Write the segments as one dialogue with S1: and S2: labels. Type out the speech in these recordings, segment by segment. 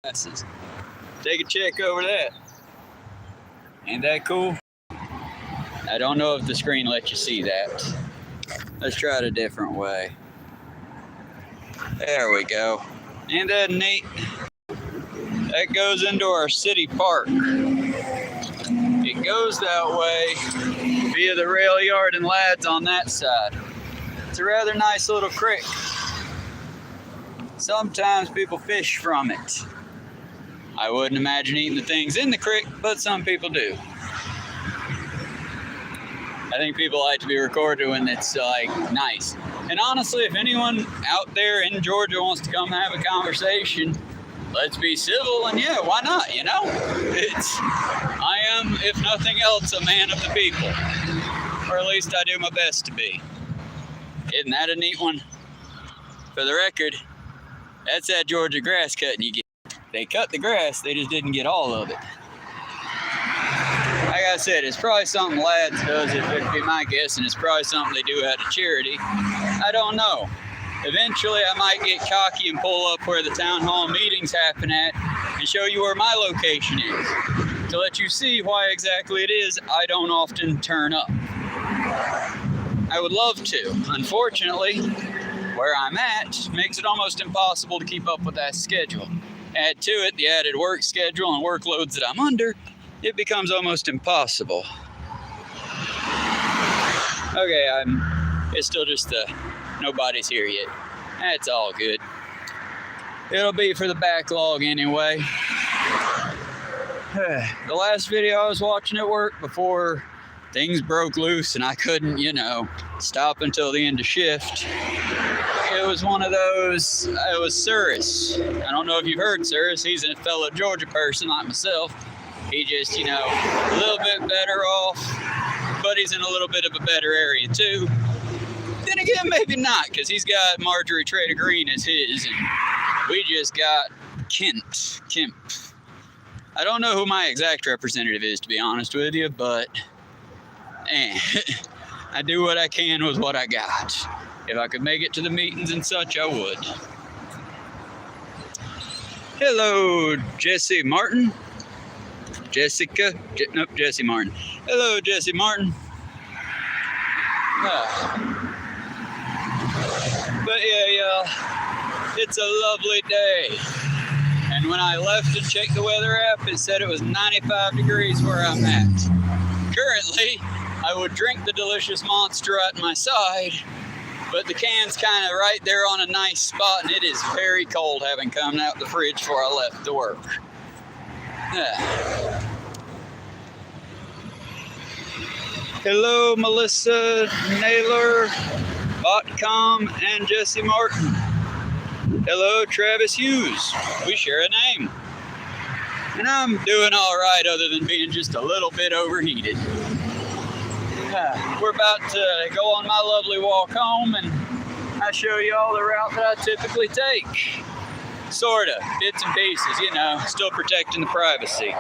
S1: glasses. Take a check over that. Ain't that cool? I don't know if the screen lets you see that. Let's try it a different way. There we go. Ain't that neat? That goes into our city park. It goes that way via the rail yard and lads on that side. It's a rather nice little creek. Sometimes people fish from it. I wouldn't imagine eating the things in the creek, but some people do. I think people like to be recorded when it's like nice. And honestly, if anyone out there in Georgia wants to come have a conversation, let's be civil, and yeah, why not, you know? I am, if nothing else, a man of the people. Or at least I do my best to be. Isn't that a neat one? For the record, that's that Georgia grass cutting you get. They cut the grass, they just didn't get all of it. Like I said, it's probably something Lads does, if it'd be my guess, and it's probably something they do out of charity. I don't know. Eventually, I might get cocky and pull up where the town hall meetings happen at and show you where my location is, to let you see why exactly it is I don't often turn up. I would love to. Unfortunately, where I'm at makes it almost impossible to keep up with that schedule. Add to it the added work schedule and workloads that I'm under, it becomes almost impossible. Okay, it's still just nobody's here yet. That's all good. It'll be for the backlog anyway. The last video I was watching at work before things broke loose and I couldn't, stop until the end of shift. It was one of those, it was Cyrus. I don't know if you've heard Cyrus. He's a fellow Georgia person like myself. He just, a little bit better off, but he's in a little bit of a better area too. Then again, maybe not, because he's got Marjorie Trader Green as his, and we just got Kemp. I don't know who my exact representative is, to be honest with you, but I do what I can with what I got. If I could make it to the meetings and such, I would. Hello, Jesse Martin. Jesse Martin. Hello, Jesse Martin. But yeah, it's a lovely day. And when I left and checked the weather app, it said it was 95 degrees where I'm at. Currently, I would drink the delicious Monster at my side, but the can's kind of right there on a nice spot, and it is very cold having come out the fridge before I left to work. Hello, Melissa Naylor, Botcom, and Jesse Martin. Hello, Travis Hughes. We share a name. And I'm doing all right other than being just a little bit overheated. We're about to go on my lovely walk home, and I show you all the route that I typically take. Sorta, bits and pieces, still protecting the privacy.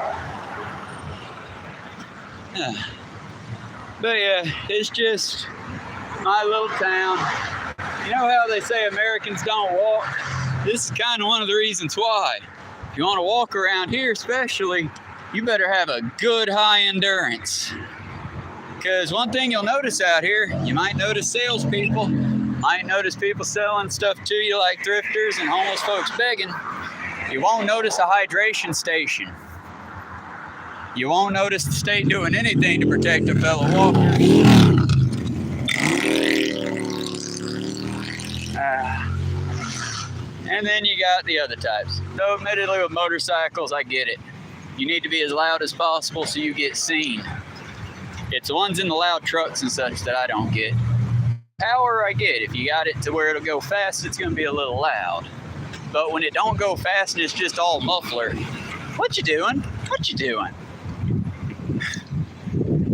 S1: But yeah, it's just my little town. You know how they say Americans don't walk? This is kind of one of the reasons why. If you want to walk around here especially, you better have a good high endurance. Because one thing you'll notice out here, you might notice salespeople, might notice people selling stuff to you like thrifters and homeless folks begging. You won't notice a hydration station. You won't notice the state doing anything to protect their fellow walkers. And then you got the other types. Though admittedly with motorcycles, I get it. You need to be as loud as possible so you get seen. It's the ones in the loud trucks and such that I don't get. Power I get. If you got it to where it'll go fast, it's going to be a little loud. But when it don't go fast and it's just all muffler, what you doing? What you doing?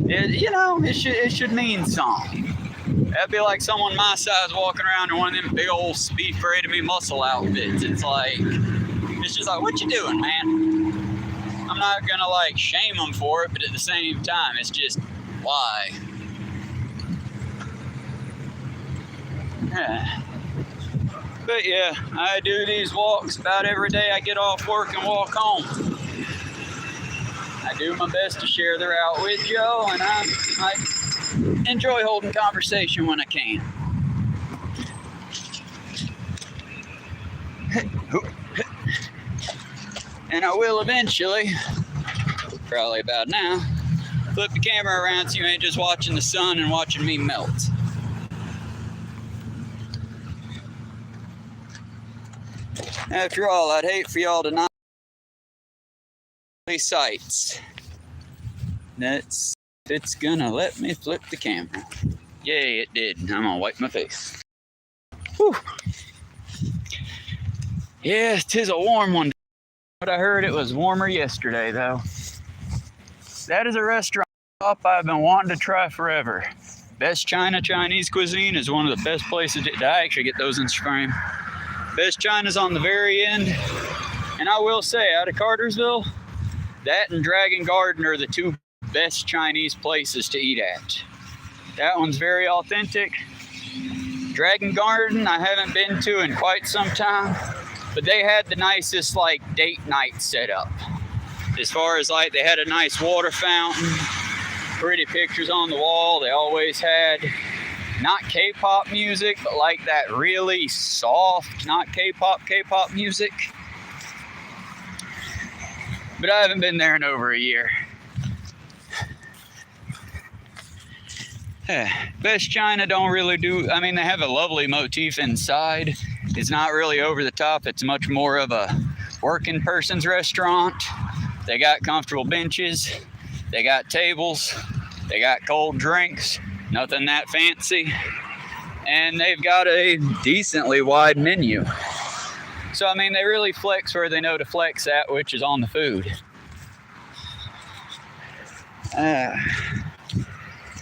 S1: It should mean something. That'd be like someone my size walking around in one of them big old be afraid of me muscle outfits. It's just like, what you doing, man? I'm not gonna shame them for it, but at the same time, it's just, why? But yeah, I do these walks about every day I get off work and walk home. I do my best to share the route with y'all, and I enjoy holding conversation when I can. And I will eventually, probably about now, flip the camera around so you ain't just watching the sun and watching me melt. After all, I'd hate for y'all to not see sights. That's if it's gonna let me flip the camera. Yay, it did. I'm gonna wipe my face. Whew. Yeah, 'tis a warm one. But I heard it was warmer yesterday, though. That is a restaurant I've been wanting to try forever. Best China Chinese cuisine is one of the best places. I actually get those in Scream. Best China's on the very end. And I will say, out of Cartersville, that and Dragon Garden are the two best Chinese places to eat at. That one's very authentic. Dragon Garden I haven't been to in quite some time, but they had the nicest like date night setup. As far as like they had a nice water fountain, pretty pictures on the wall. They always had not K-pop music, but like that really soft, not K-pop music. But I haven't been there in over a year. Best China don't really do, I mean, they have a lovely motif inside. It's not really over the top. It's much more of a working person's restaurant. They got comfortable benches. They got tables. They got cold drinks. Nothing that fancy. And they've got a decently wide menu. So, I mean, they really flex where they know to flex at, which is on the food.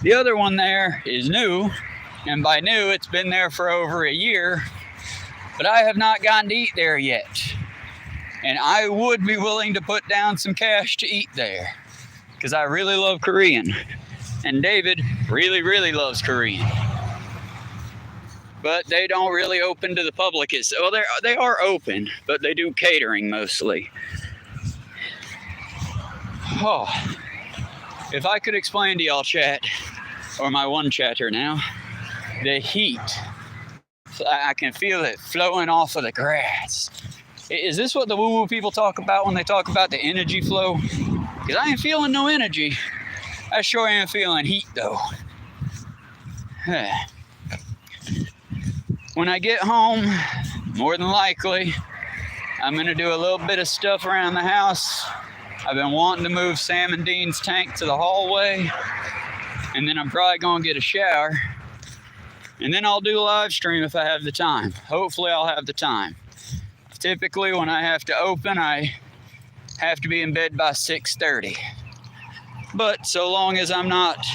S1: The other one there is new, and by new, it's been there for over a year, but I have not gotten to eat there yet. And I would be willing to put down some cash to eat there, because I really love Korean, and David really, really loves Korean. But they don't really open to the public. Well, they are open, but they do catering mostly. Oh, if I could explain to y'all, chat, or my one chatter now, the heat. I can feel it flowing off of the grass. Is this what the woo-woo people talk about when they talk about the energy flow? Because I ain't feeling no energy. I sure am feeling heat, though. When I get home, more than likely, I'm going to do a little bit of stuff around the house. I've been wanting to move Sam and Dean's tank to the hallway. And then I'm probably going to get a shower. And then I'll do a live stream if I have the time. Hopefully I'll have the time. Typically when I have to open, I have to be in bed by 6:30. But so long as I'm not,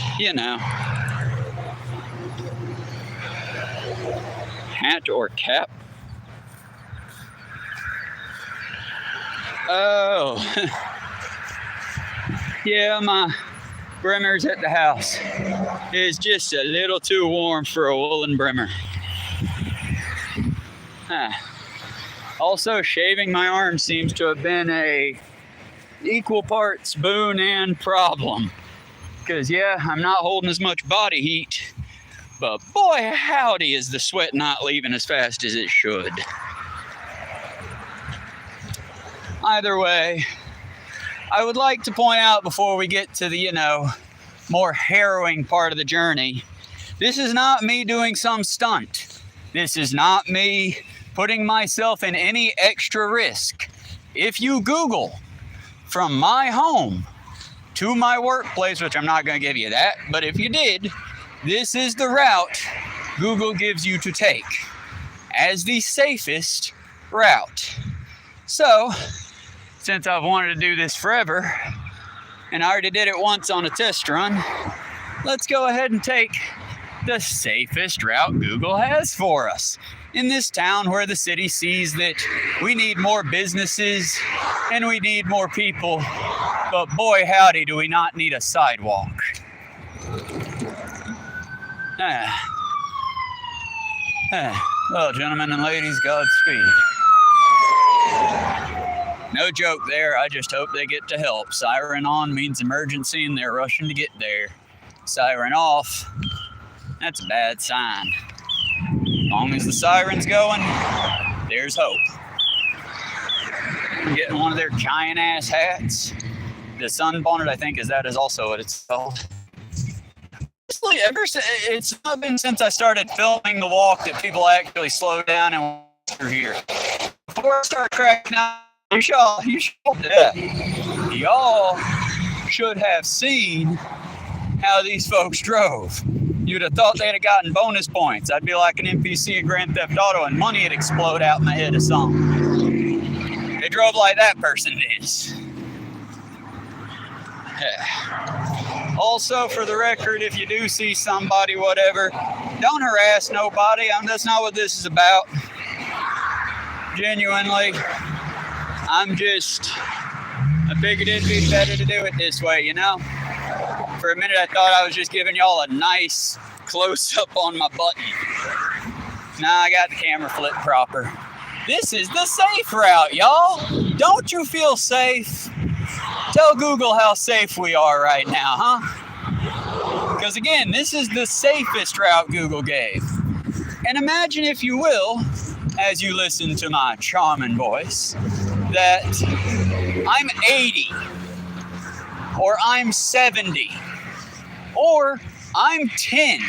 S1: hat or cap. Oh. Yeah, my Brimmer's at the house. It's just a little too warm for a woolen Brimmer. Also, shaving my arm seems to have been a equal parts boon and problem. Because yeah, I'm not holding as much body heat, but boy howdy is the sweat not leaving as fast as it should. Either way, I would like to point out before we get to the, more harrowing part of the journey, this is not me doing some stunt. This is not me putting myself in any extra risk. If you Google from my home to my workplace, which I'm not going to give you that, but if you did, this is the route Google gives you to take as the safest route. So, since I've wanted to do this forever, and I already did it once on a test run, let's go ahead and take the safest route Google has for us in this town where the city sees that we need more businesses and we need more people, but boy howdy do we not need a sidewalk. Well, gentlemen and ladies, Godspeed. No joke there, I just hope they get to help. Siren on means emergency and they're rushing to get there. Siren off, that's a bad sign. As long as the siren's going, there's hope. I'm getting one of their giant ass hats. The sunbonnet, I think, is also what it's called. It's not been since I started filming the walk that people actually slow down and walk through here. Before I start cracking out, y'all should have seen how these folks drove. You'd have thought they'd have gotten bonus points. I'd be like an NPC in Grand Theft Auto and money would explode out my head or something. They drove like that person is. Also, for the record, if you do see somebody, whatever, don't harass nobody. That's not what this is about. Genuinely, I figured it'd be better to do it this way, you know? For a minute, I thought I was just giving y'all a nice close-up on my button. Nah, I got the camera flipped proper. This is the safe route, y'all. Don't you feel safe? Tell Google how safe we are right now, huh? Because again, this is the safest route Google gave. And imagine, if you will, as you listen to my charming voice, that I'm 80, or I'm 70, or I'm 10,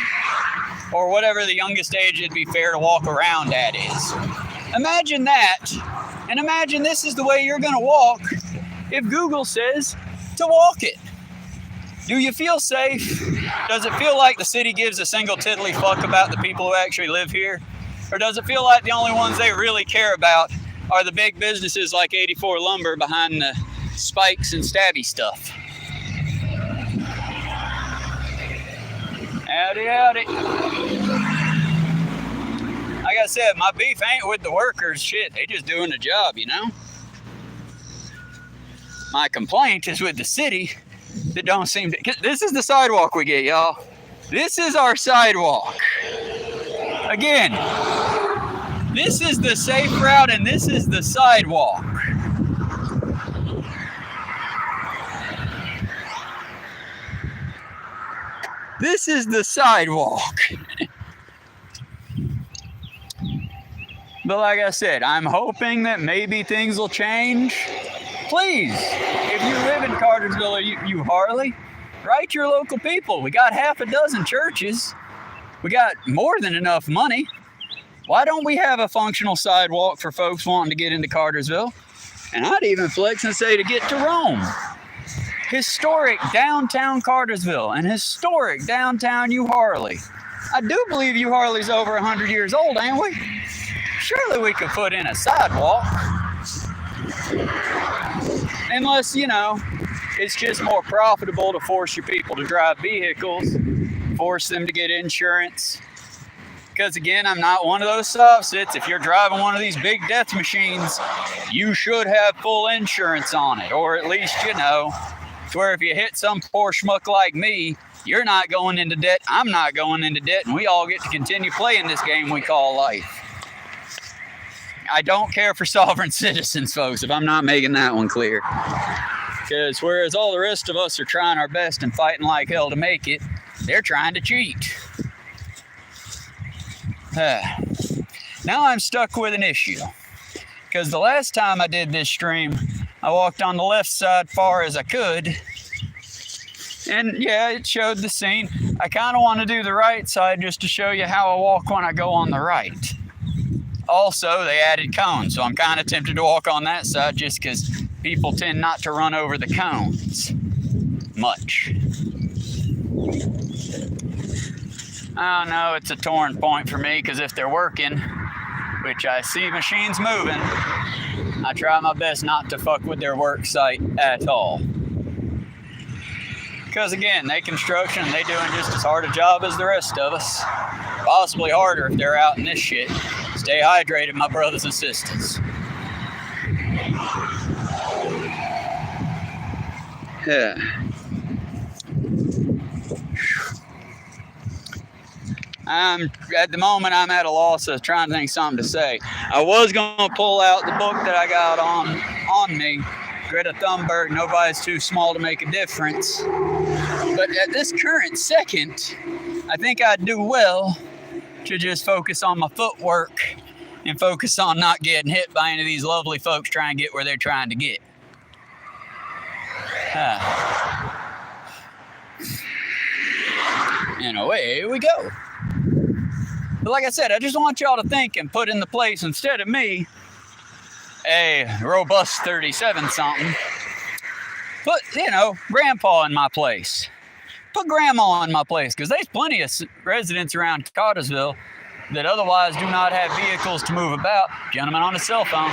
S1: or whatever the youngest age it'd be fair to walk around at is. Imagine that, and imagine this is the way you're going to walk if Google says to walk it. Do you feel safe? Does it feel like the city gives a single tiddly fuck about the people who actually live here? Or does it feel like the only ones they really care about are the big businesses like 84 Lumber behind the spikes and stabby stuff? Howdy, howdy. Like I said, my beef ain't with the workers. Shit, they just doing the job, you know? My complaint is with the city that don't seem to... This is the sidewalk we get, y'all. This is our sidewalk. Again, this is the safe route and this is the sidewalk. This is the sidewalk. But like I said, I'm hoping that maybe things will change. Please, if you live in Cartersville or you Harley, write your local people. We got half a dozen churches. We got more than enough money. Why don't we have a functional sidewalk for folks wanting to get into Cartersville? And I'd even flex and say to get to Rome. Historic downtown Cartersville and historic downtown U Harley. I do believe U Harley's over 100 years old, ain't we? Surely we could put in a sidewalk. Unless, you know, it's just more profitable to force your people to drive vehicles, force them to get insurance. Because again, I'm not one of those soft sits. If you're driving one of these big death machines, you should have full insurance on it. Or at least, you know, to where if you hit some poor schmuck like me, you're not going into debt, I'm not going into debt, and we all get to continue playing this game we call life. I don't care for sovereign citizens, folks, if I'm not making that one clear. Because whereas all the rest of us are trying our best and fighting like hell to make it, they're trying to cheat. Now I'm stuck with an issue. Because the last time I did this stream, I walked on the left side far as I could. And yeah, it showed the scene. I kind of want to do the right side just to show you how I walk when I go on the right. Also, they added cones, so I'm kind of tempted to walk on that side just because people tend not to run over the cones much. I don't know, it's a torn point for me because if they're working, which I see machines moving, I try my best not to fuck with their work site at all. Because again, they construction, they doing just as hard a job as the rest of us. Possibly harder if they're out in this shit. Stay hydrated, my brothers and sisters. Yeah. At the moment, I'm at a loss of trying to think something to say. I was gonna pull out the book that I got on me, Greta Thunberg, Nobody's Too Small to Make a Difference. But at this current second, I think I'd do well to just focus on my footwork and focus on not getting hit by any of these lovely folks trying to get where they're trying to get. And away we go. But like I said, I just want y'all to think and put in the place, instead of me, a robust 37-something, put, grandpa in my place. Put grandma in my place, because there's plenty of residents around Cartersville that otherwise do not have vehicles to move about, gentlemen on a cell phone,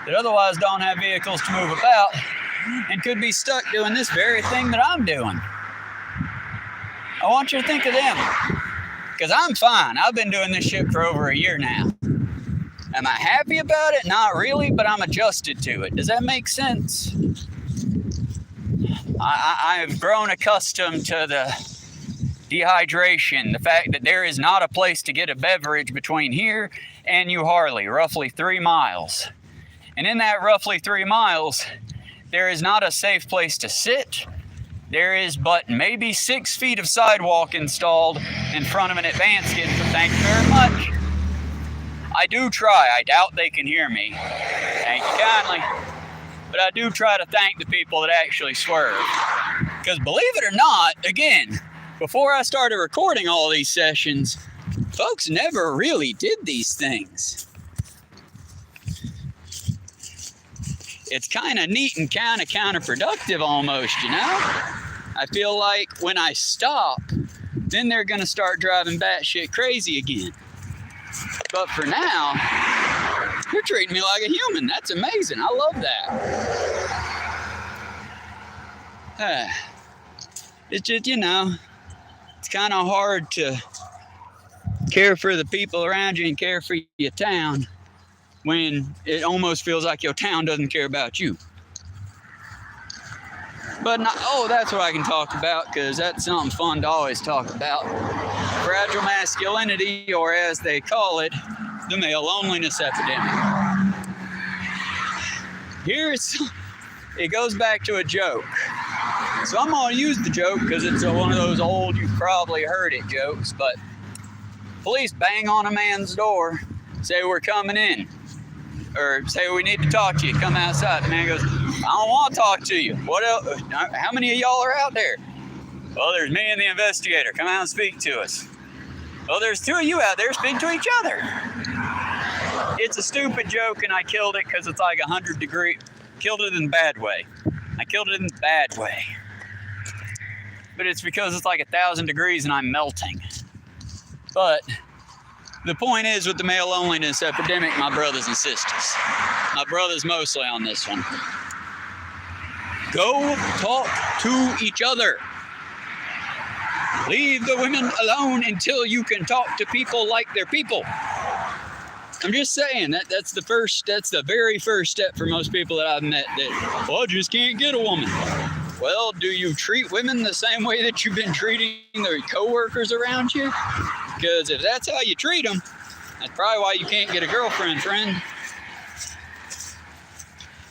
S1: that otherwise don't have vehicles to move about and could be stuck doing this very thing that I'm doing. I want you to think of them, because I'm fine. I've been doing this shit for over a year now. Am I happy about it? Not really, but I'm adjusted to it. Does that make sense? I've grown accustomed to the dehydration, the fact that there is not a place to get a beverage between here and New Harley, roughly 3 miles. And in that roughly 3 miles, there is not a safe place to sit. There is but maybe 6 feet of sidewalk installed in front of an advance gate, so thank you very much. I do try. I doubt they can hear me. Thank you kindly. But I do try to thank the people that actually swerve. Because believe it or not, again, before I started recording all these sessions, folks never really did these things. It's kind of neat and kind of counterproductive almost, I feel like when I stop, then they're going to start driving batshit crazy again. But for now, you're treating me like a human. That's amazing. I love that. It's just, it's kind of hard to care for the people around you and care for your town when it almost feels like your town doesn't care about you. But that's what I can talk about, because that's something fun to always talk about. Fragile masculinity, or as they call it, the male loneliness epidemic. It goes back to a joke. So I'm going to use the joke because it's one of those old, you've probably heard it jokes, but police bang on a man's door, say we're coming in, or say we need to talk to you, come outside. The man goes, I don't want to talk to you. What else? How many of y'all are out there? Well, there's me and the investigator. Come out and speak to us. Well, there's 2 of you out there. Speak to each other. It's a stupid joke, and I killed it because it's like 100 degrees. Killed it in a bad way. I killed it in a bad way. But it's because it's like 1,000 degrees and I'm melting. But the point is, with the male loneliness epidemic, my brothers and sisters, my brothers mostly on this one, go talk to each other. Leave the women alone until you can talk to people like they're people. I'm just saying that's the very first step for most people that I've met that, I just can't get a woman. Well, do you treat women the same way that you've been treating their coworkers around you? Because if that's how you treat them, that's probably why you can't get a girlfriend, friend.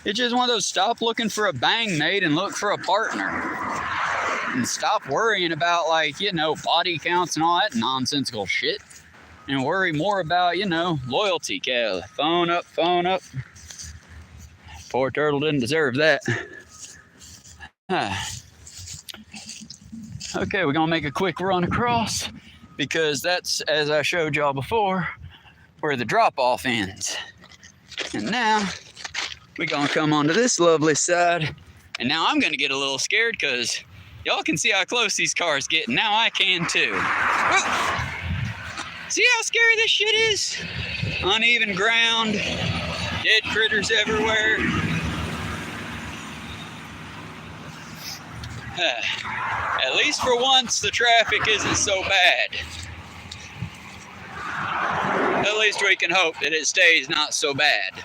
S1: It's just one of those, stop looking for a bang mate and look for a partner. And stop worrying about, body counts and all that nonsensical shit. And worry more about, loyalty. Phone up. Poor turtle didn't deserve that. Okay, we're going to make a quick run across, because that's, as I showed y'all before, where the drop-off ends. And now, we're going to come onto this lovely side. And now I'm going to get a little scared, because y'all can see how close these cars get. And now I can too. Whoa. See how scary this shit is? Uneven ground, dead critters everywhere. At least for once, the traffic isn't so bad. At least we can hope that it stays not so bad.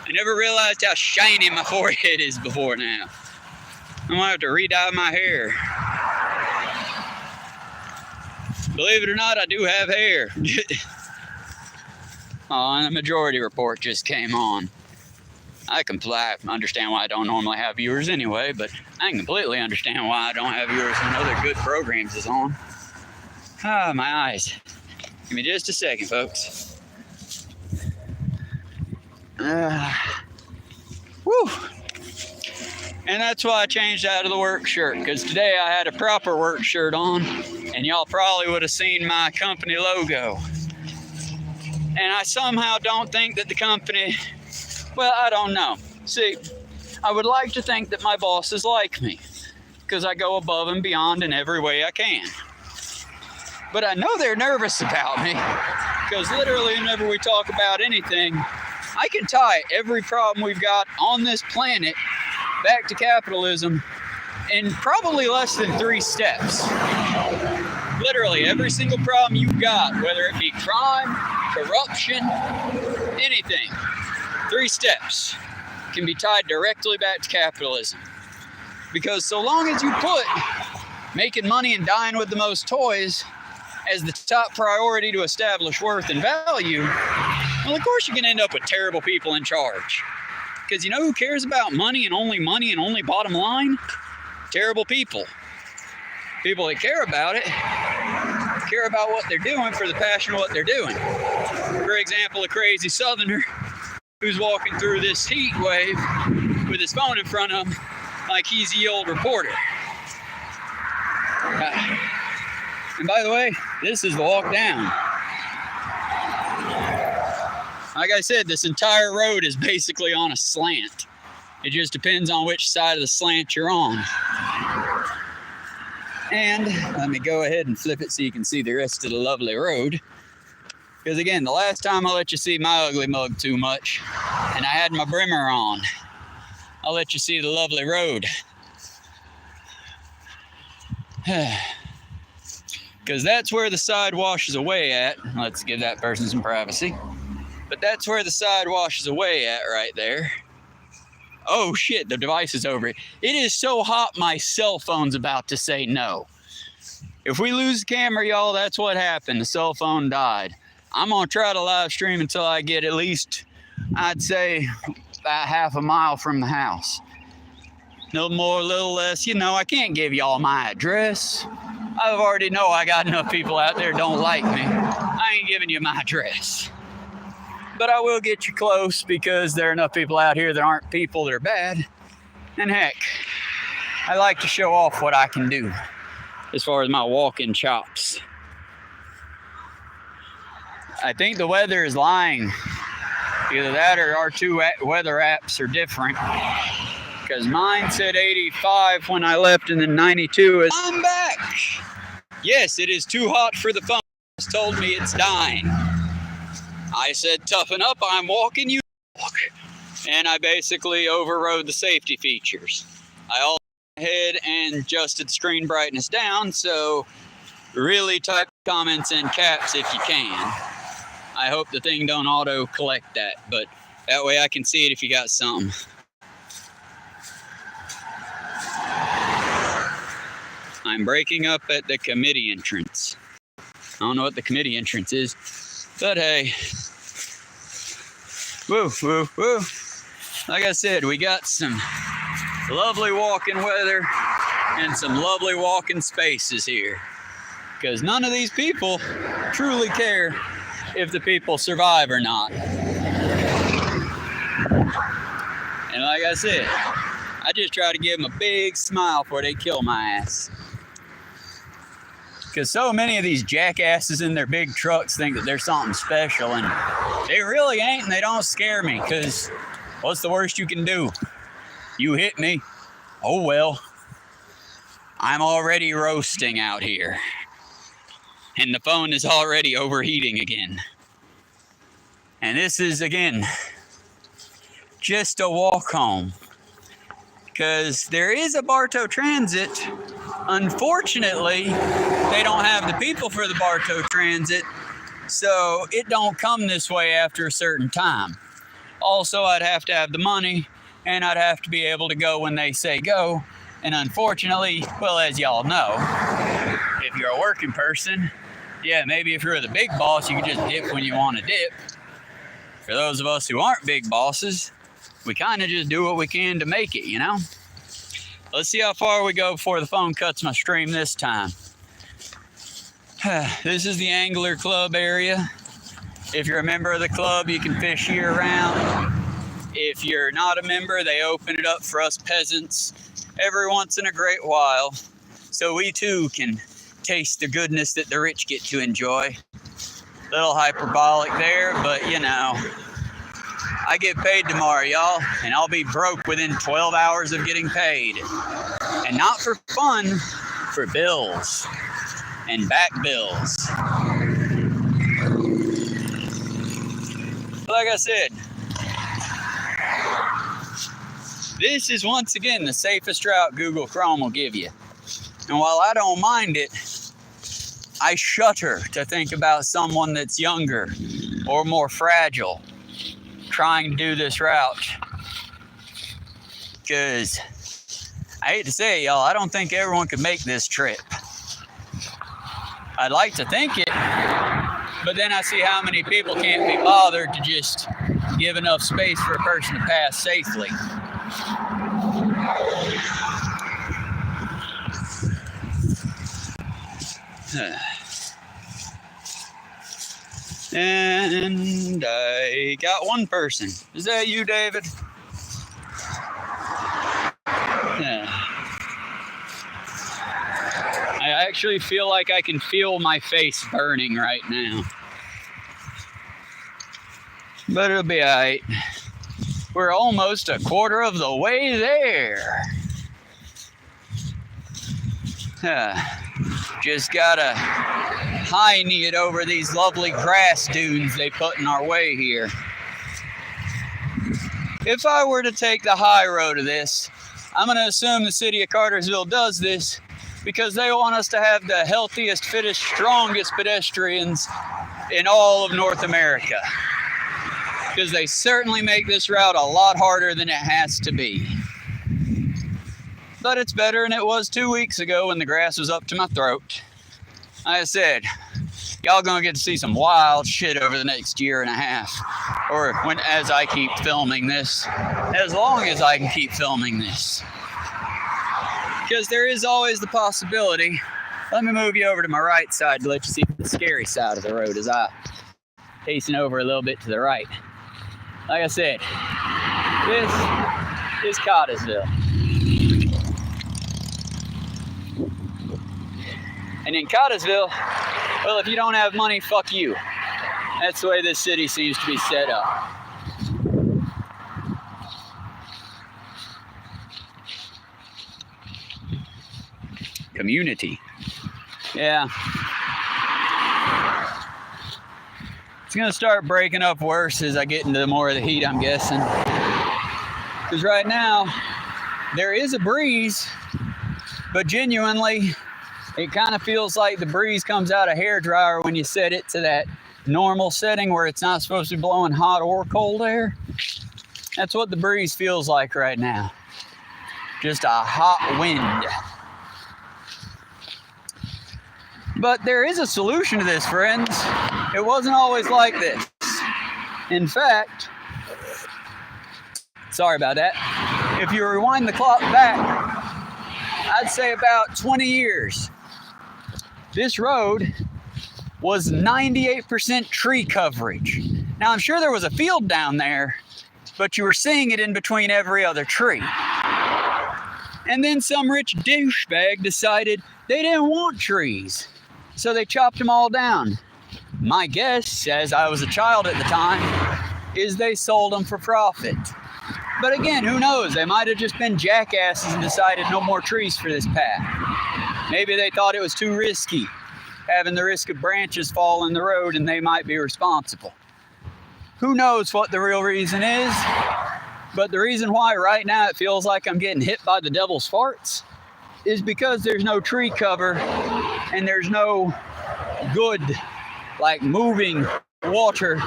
S1: I never realized how shiny my forehead is before now. I'm gonna have to re-dye my hair. Believe it or not, I do have hair. Oh, and the majority report just came on. I understand why I don't normally have viewers anyway, but I can completely understand why I don't have viewers when other good programs is on. Ah, my eyes. Give me just a second, folks. Woo! And that's why I changed out of the work shirt, because today I had a proper work shirt on, and y'all probably would have seen my company logo. And I somehow don't think that the company, well, I don't know. See, I would like to think that my bosses like me, because I go above and beyond in every way I can. But I know they're nervous about me, because literally whenever we talk about anything, I can tie every problem we've got on this planet back to capitalism in probably less than 3 steps. Literally every single problem you've got, whether it be crime, corruption, anything, 3 steps can be tied directly back to capitalism. Because so long as you put making money and dying with the most toys as the top priority to establish worth and value, well, of course you can end up with terrible people in charge. Because you know who cares about money and only bottom line? Terrible people. People that care about it, care about what they're doing for the passion of what they're doing. For example, a crazy southerner who's walking through this heat wave with his phone in front of him like he's the old reporter. And by the way, this is the walk down. Like I said, this entire road is basically on a slant. It just depends on which side of the slant you're on. And let me go ahead and flip it so you can see the rest of the lovely road. Because again, the last time I let you see my ugly mug too much, and I had my brimmer on, I'll let you see the lovely road. Because that's where the side washes away at. Let's give that person some privacy. But that's where the side washes away at right there. Oh shit, the device is over. It is so hot my cell phone's about to say no. If we lose the camera, y'all, that's what happened. The cell phone died. I'm gonna try to live stream until I get at least, I'd say, about half a mile from the house. A little more, a little less. You know, I can't give y'all my address. I already know I got enough people out there don't like me. I ain't giving you my address. But I will get you close because there are enough people out here that aren't people that are bad. And heck, I like to show off what I can do as far as my walking chops. I think the weather is lying. Either that or our 2 weather apps are different. Because mine said 85 when I left and then 92 is... I'm back! Yes, it is too hot for the phone. It's told me it's dying. I said, toughen up, I'm walking, you walk. And I basically overrode the safety features. I also went ahead and adjusted the screen brightness down, so really type comments in caps if you can. I hope the thing don't auto collect that, but that way I can see it if you got something. I'm breaking up at the committee entrance. I don't know what the committee entrance is, but hey. Woo, woo, woo. Like I said, we got some lovely walking weather and some lovely walking spaces here. Because none of these people truly care if the people survive or not. And like I said, I just try to give them a big smile before they kill my ass. Because so many of these jackasses in their big trucks think that they're something special, and they really ain't, and they don't scare me, because what's the worst you can do? You hit me. Oh well. I'm already roasting out here. And the phone is already overheating again. And this is, again, just a walk home. Because there is a Bartow Transit. Unfortunately, they don't have the people for the Bartow Transit, so it don't come this way after a certain time. Also, I'd have to have the money, and I'd have to be able to go when they say go. And unfortunately, well, as y'all know, if you're a working person, Yeah, maybe if you're the big boss, you can just dip when you want to dip. For those of us who aren't big bosses, we kind of just do what we can to make it, you know? Let's see how far we go before the phone cuts my stream this time. This is the Angler Club area. If you're a member of the club, you can fish year-round. If you're not a member, they open it up for us peasants every once in a great while, so we too can taste the goodness that the rich get to enjoy. Little hyperbolic there, but you know, I get paid tomorrow, y'all, and I'll be broke within 12 hours of getting paid. And not for fun, for bills and back bills. Like I said, this is once again the safest route Google Chrome will give you. And while I don't mind it, I shudder to think about someone that's younger or more fragile trying to do this route. Because I hate to say it, y'all, I don't think everyone could make this trip. I'd like to think it, but then I see how many people can't be bothered to just give enough space for a person to pass safely. And I got one person. Is that you, David? I actually feel like I can feel my face burning right now. But it'll be alright. We're almost a quarter of the way there. Just gotta high knee it over these lovely grass dunes they put in our way here. If I were to take the high road of this, I'm going to assume the city of Cartersville does this because they want us to have the healthiest, fittest, strongest pedestrians in all of North America. Because they certainly make this route a lot harder than it has to be. But it's better than it was 2 weeks ago when the grass was up to my throat. Like I said, y'all gonna get to see some wild shit over the next year and a half. Or as I keep filming this. As long as I can keep filming this. Because there is always the possibility. Let me move you over to my right side to let you see the scary side of the road as I hasten over a little bit to the right. Like I said, this is Cartersville. And in Cartersville, well, if you don't have money, fuck you. That's the way this city seems to be set up. Community. Yeah. It's gonna start breaking up worse as I get into more of the heat, I'm guessing. Because right now, there is a breeze, but genuinely, it kind of feels like the breeze comes out of hairdryer when you set it to that normal setting where it's not supposed to be blowing hot or cold air. That's what the breeze feels like right now. Just a hot wind. But there is a solution to this, friends. It wasn't always like this. In fact, sorry about that. If you rewind the clock back, I'd say about 20 years. This road was 98% tree coverage. Now, I'm sure there was a field down there, but you were seeing it in between every other tree. And then some rich douchebag decided they didn't want trees, so they chopped them all down. My guess, as I was a child at the time, is they sold them for profit. But again, who knows? They might have just been jackasses and decided no more trees for this path. Maybe they thought it was too risky, having the risk of branches fall in the road and they might be responsible. Who knows what the real reason is? But the reason why right now it feels like I'm getting hit by the devil's farts is because there's no tree cover and there's no good, like, moving water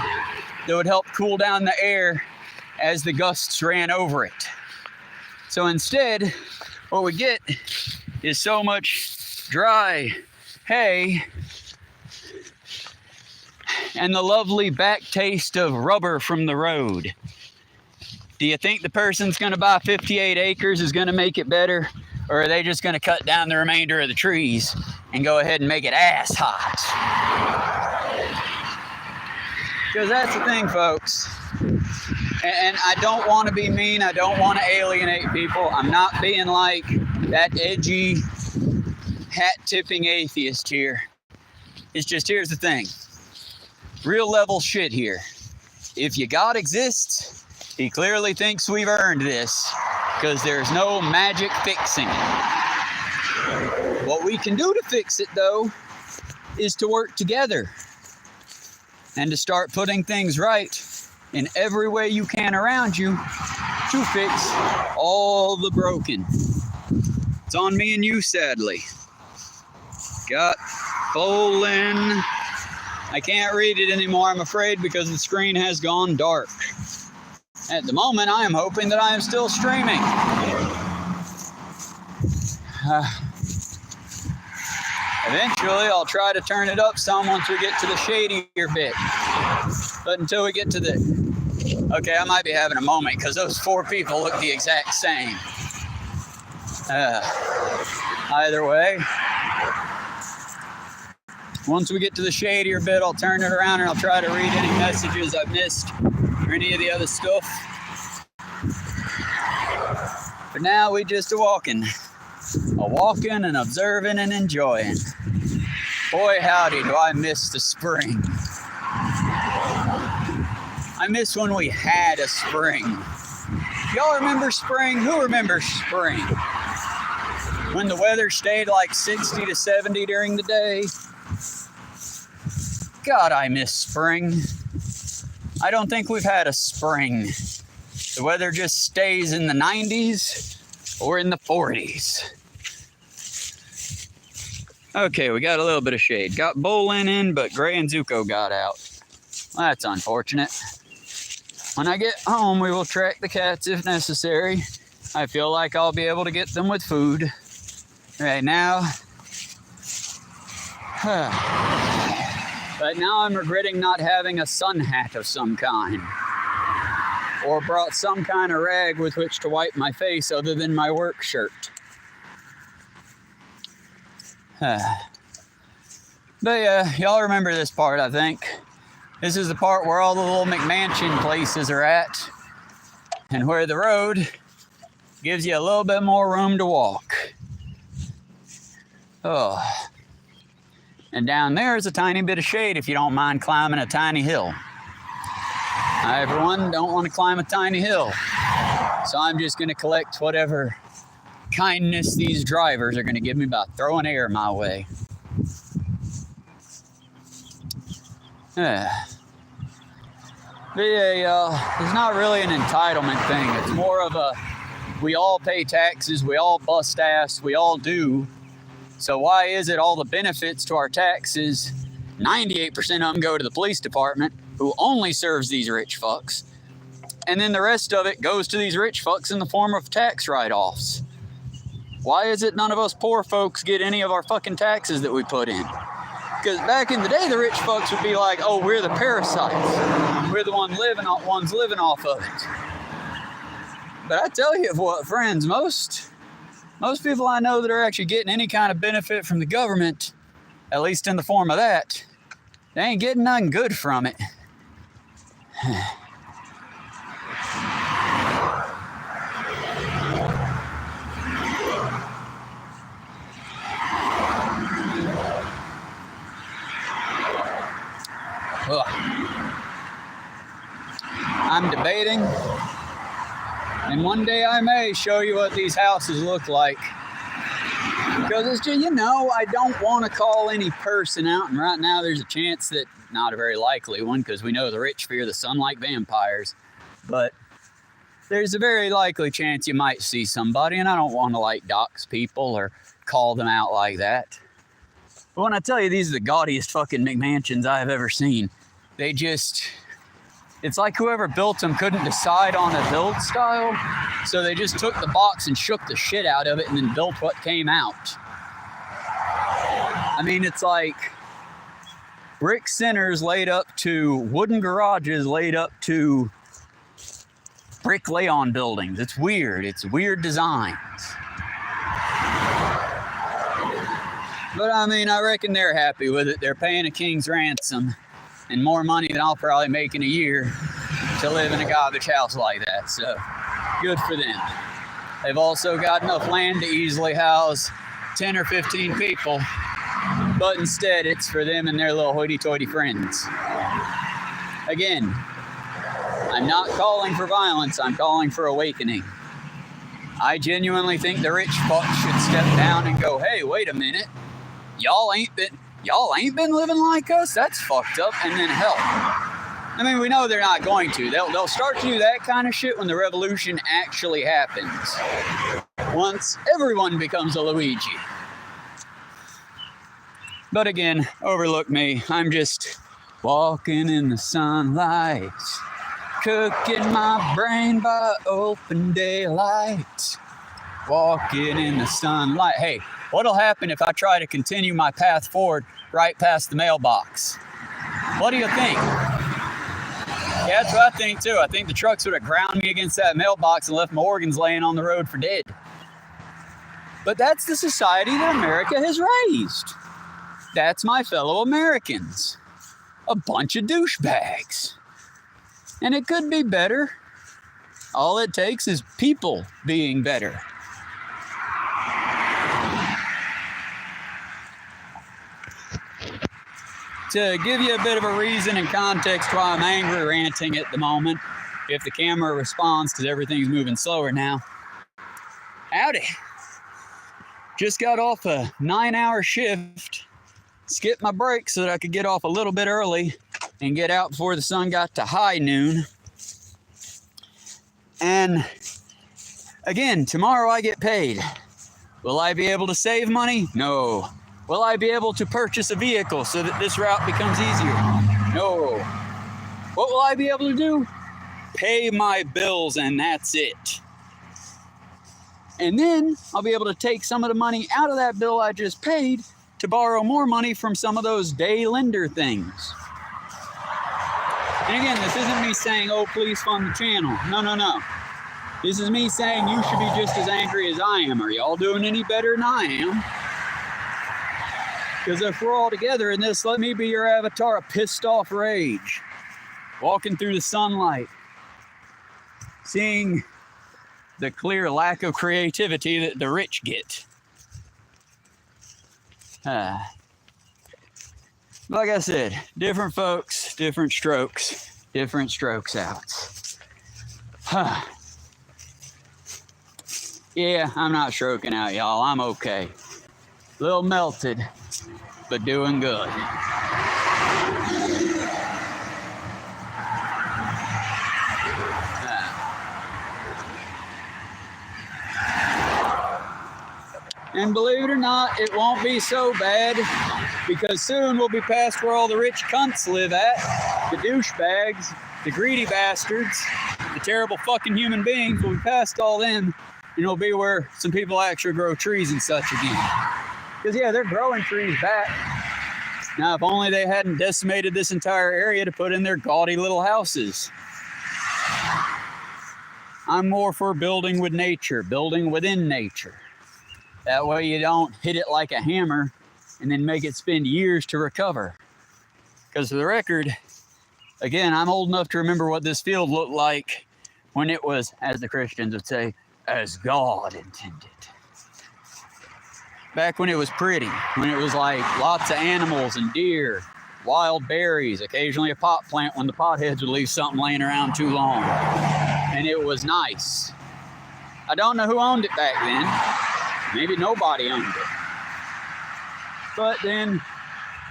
S1: that would help cool down the air as the gusts ran over it. So instead, what we get is so much dry hay and the lovely back taste of rubber from the road. Do you think the person's going to buy 58 acres is going to make it better? Or are they just going to cut down the remainder of the trees and go ahead and make it ass hot? Because that's the thing, folks. And I don't want to be mean. I don't want to alienate people. I'm not being like that edgy, hat-tipping atheist here. It's just, here's the thing. Real level shit here. If your God exists, he clearly thinks we've earned this, because there's no magic fixing it. What we can do to fix it, though, is to work together and to start putting things right in every way you can around you to fix all the broken. It's on me and you, sadly. Got bowling. I can't read it anymore, I'm afraid, because the screen has gone dark. At the moment, I am hoping that I am still streaming. Eventually, I'll try to turn it up some once we get to the shadier bit. But until we get to the... Okay, I might be having a moment because those 4 people look the exact same. Either way, once we get to the shadier bit, I'll turn it around and I'll try to read any messages I've missed or any of the other stuff. But now we just a walking and observing and enjoying. Boy, howdy, do I miss the spring. I miss when we had a spring. Y'all remember spring? Who remembers spring? When the weather stayed like 60 to 70 during the day. God, I miss spring. I don't think we've had a spring. The weather just stays in the 90s or in the 40s. Okay, we got a little bit of shade. Got bowling in, but Gray and Zuko got out. Well, that's unfortunate. When I get home, we will track the cats if necessary. I feel like I'll be able to get them with food. Right now, right now I'm regretting not having a sun hat of some kind. Or brought some kind of rag with which to wipe my face other than my work shirt. But yeah, y'all remember this part, I think. This is the part where all the little McMansion places are at, and where the road gives you a little bit more room to walk. Oh. And down there is a tiny bit of shade if you don't mind climbing a tiny hill. I, for one, don't want to climb a tiny hill, so I'm just going to collect whatever kindness these drivers are going to give me by throwing air my way. But yeah, y'all, it's not really an entitlement thing. It's more of a, we all pay taxes, we all bust ass, we all do. So why is it all the benefits to our taxes, 98% of them go to the police department, who only serves these rich fucks, and then the rest of it goes to these rich fucks in the form of tax write-offs? Why is it none of us poor folks get any of our fucking taxes that we put in? Because back in the day, the rich folks would be like, oh, we're the parasites. We're the ones living off of it. But I tell you what, friends, most people I know that are actually getting any kind of benefit from the government, at least in the form of that, they ain't getting nothing good from it. Ugh. I'm debating, and one day I may show you what these houses look like. Because it's just, you know, I don't want to call any person out, and right now there's a chance that, not a very likely one, because we know the rich fear the sun like vampires, but there's a very likely chance you might see somebody, and I don't want to like dox people or call them out like that. But when I tell you these are the gaudiest fucking McMansions I have ever seen, they just, it's like whoever built them couldn't decide on a build style, so they just took the box and shook the shit out of it and then built what came out. I mean, it's like, brick centers laid up to wooden garages laid up to brick lay-on buildings. It's weird. It's weird designs. But I mean, I reckon they're happy with it. They're paying a king's ransom and more money than I'll probably make in a year to live in a garbage house like that. So good for them. They've also got enough land to easily house 10 or 15 people, but instead it's for them and their little hoity-toity friends. Again, I'm not calling for violence, I'm calling for awakening. I genuinely think the rich fucks should step down and go, hey, wait a minute. Y'all ain't been living like us? That's fucked up. And then help. I mean, we know they're not going to. They'll start to do that kind of shit when the revolution actually happens. Once everyone becomes a Luigi. But again, overlook me. I'm just walking in the sunlight, cooking my brain by open daylight. Walking in the sunlight. Hey, what'll happen if I try to continue my path forward right past the mailbox? What do you think? Yeah, that's what I think too. I think the trucks would have ground me against that mailbox and left my organs laying on the road for dead. But that's the society that America has raised. That's my fellow Americans. A bunch of douchebags. And it could be better. All it takes is people being better. To give you a bit of a reason and context why I'm angry ranting at the moment, if the camera responds because everything's moving slower now. Howdy. Just got off a 9-hour shift, skipped my break so that I could get off a little bit early and get out before the sun got to high noon. And again, tomorrow I get paid. Will I be able to save money? No. Will I be able to purchase a vehicle so that this route becomes easier? No. What will I be able to do? Pay my bills, and that's it. And then I'll be able to take some of the money out of that bill I just paid to borrow more money from some of those day lender things. And again, this isn't me saying, oh, please fund the channel. No. This is me saying you should be just as angry as I am. Are y'all doing any better than I am? Because if we're all together in this, let me be your avatar of pissed off rage. Walking through the sunlight. Seeing the clear lack of creativity that the rich get. Like I said, different folks, different strokes out. Yeah, I'm not stroking out, y'all. I'm okay. A little melted, but doing good. And believe it or not, it won't be so bad, because soon we'll be past where all the rich cunts live at, the douchebags, the greedy bastards, the terrible fucking human beings. We'll be past all them, and it'll be where some people actually grow trees and such again. Because yeah, they're growing trees back. Now, if only they hadn't decimated this entire area to put in their gaudy little houses. I'm more for building with nature, building within nature. That way you don't hit it like a hammer and then make it spend years to recover. Because for the record, again, I'm old enough to remember what this field looked like when it was, as the Christians would say, as God intended. Back when it was pretty, when it was like lots of animals and deer, wild berries, occasionally a pot plant when the potheads would leave something laying around too long. And it was nice. I don't know who owned it back then. Maybe nobody owned it. But then,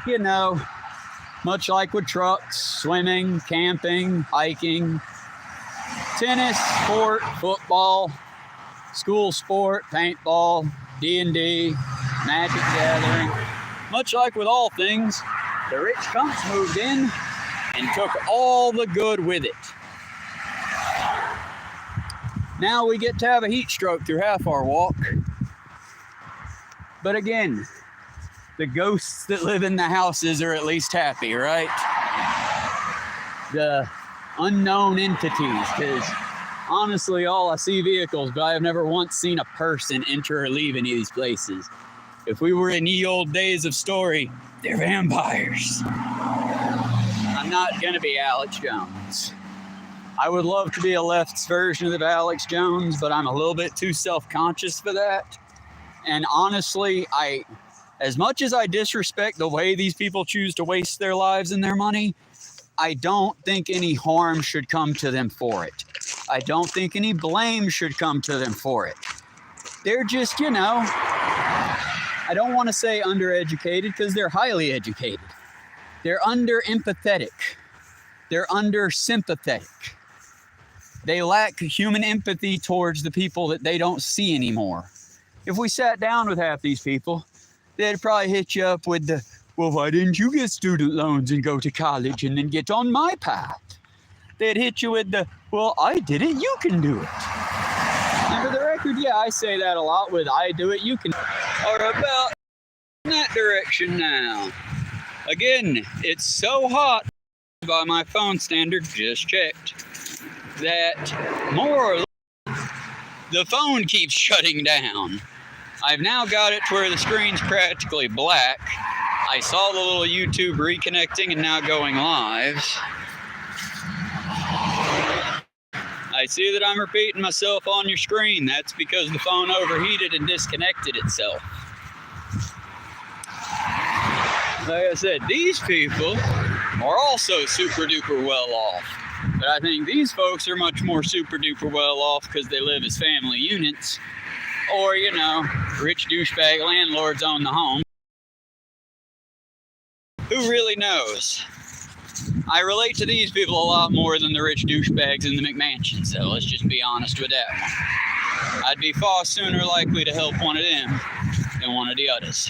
S1: you know, much like with trucks, swimming, camping, hiking, tennis, sport, football, school sport, paintball, D&D, Magic Gathering, much like with all things, the rich cunts moved in and took all the good with it. Now we get to have a heat stroke through half our walk. But again, the ghosts that live in the houses are at least happy, right? The unknown entities, because honestly, all I see vehicles, but I have never once seen a person enter or leave any of these places. If we were in ye old days of story, they're vampires. I'm not gonna be Alex Jones. I would love to be a left's version of Alex Jones, but I'm a little bit too self-conscious for that. And honestly, as much as I disrespect the way these people choose to waste their lives and their money, I don't think any harm should come to them for it. I don't think any blame should come to them for it. They're just, I don't want to say undereducated because they're highly educated. They're under empathetic. They're under sympathetic. They lack human empathy towards the people that they don't see anymore. If we sat down with half these people, they'd probably hit you up with the, well, why didn't you get student loans and go to college and then get on my path? They'd hit you with the, well, I did it, you can do it. And for the record, yeah, I say that a lot with I do it, you can. Or about in that direction now. Again, it's so hot by my phone standard, just checked, that more or less the phone keeps shutting down. I've now got it to where the screen's practically black. I saw the little YouTube reconnecting and now going live. I see that I'm repeating myself on your screen. That's because the phone overheated and disconnected itself. Like I said, these people are also super duper well off. But I think these folks are much more super duper well off because they live as family units. Or, rich douchebag landlords own the home. Who really knows? I relate to these people a lot more than the rich douchebags in the McMansions, though. Let's just be honest with that one. I'd be far sooner likely to help one of them than one of the others.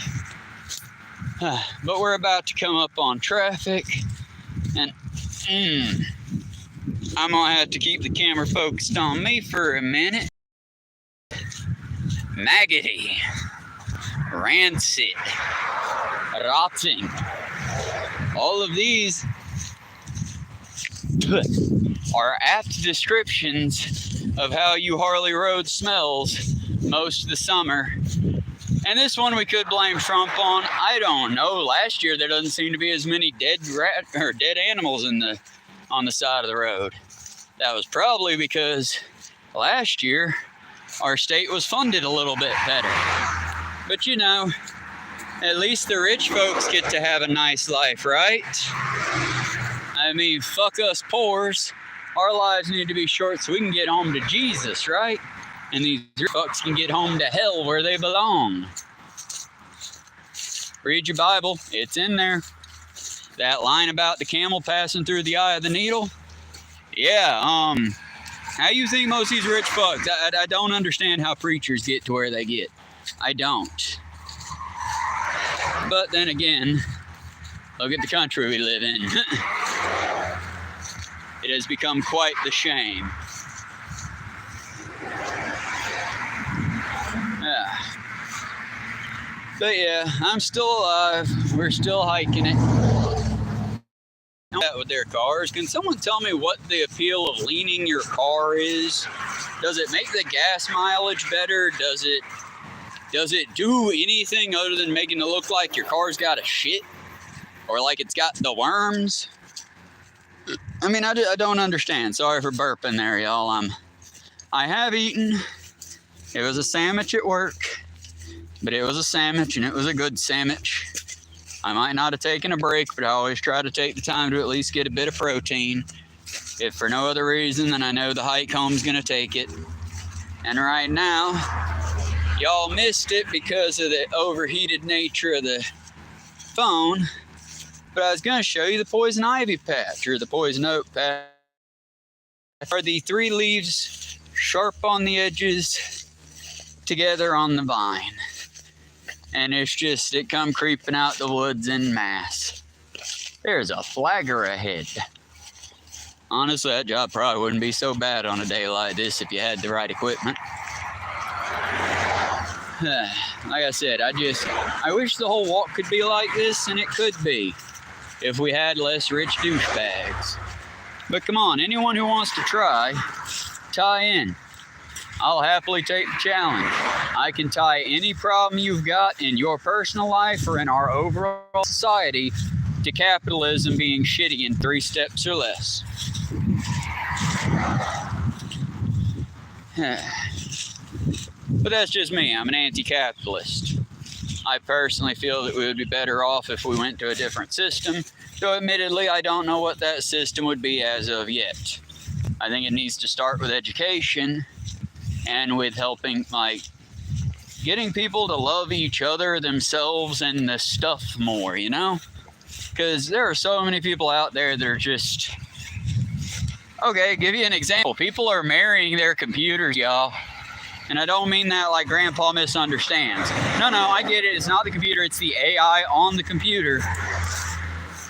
S1: But we're about to come up on traffic, and I'm gonna have to keep the camera focused on me for a minute. Maggoty, rancid, rotten. All of these are apt descriptions of how you Harley Road smells most of the summer. And this one we could blame Trump on. I don't know. Last year there doesn't seem to be as many dead animals on the side of the road. That was probably because last year our state was funded a little bit better. But at least the rich folks get to have a nice life, right? I mean, fuck us poors. Our lives need to be short so we can get home to Jesus, right? And these fucks can get home to hell where they belong. Read your Bible. It's in there. That line about the camel passing through the eye of the needle. Yeah, how you think most of these rich fucks? I don't understand how preachers get to where they get. I don't. But then again, look at the country we live in. It has become quite the shame. But yeah, I'm still alive. We're still hiking it. With their cars, can someone tell me what the appeal of leaning your car is? Does it make the gas mileage better? Does it do anything other than making it look like your car's got a shit? Or like it's got the worms? I mean, I don't understand. Sorry for burping there, y'all. I have eaten. It was a sandwich at work. But it was a sandwich, and it was a good sandwich. I might not have taken a break, but I always try to take the time to at least get a bit of protein. If for no other reason than I know the hike home's going to take it. And right now, y'all missed it because of the overheated nature of the phone. But I was going to show you the poison ivy patch, or the poison oak patch. Are the 3 leaves sharp on the edges together on the vine. And it come creeping out the woods en masse. There's a flagger ahead. Honestly, that job probably wouldn't be so bad on a day like this if you had the right equipment. Like I said, I wish the whole walk could be like this, and it could be if we had less rich douchebags. But come on, anyone who wants to try, tie in. I'll happily take the challenge. I can tie any problem you've got in your personal life or in our overall society to capitalism being shitty in 3 steps or less. But that's just me. I'm an anti-capitalist. I personally feel that we would be better off if we went to a different system, though admittedly I don't know what that system would be as of yet. I think it needs to start with education and with helping, like, getting people to love each other, themselves, and the stuff more, you know? Because there are so many people out there that are just... Okay, give you an example. People are marrying their computers, y'all. And I don't mean that like Grandpa misunderstands. No, I get it. It's not the computer. It's the AI on the computer.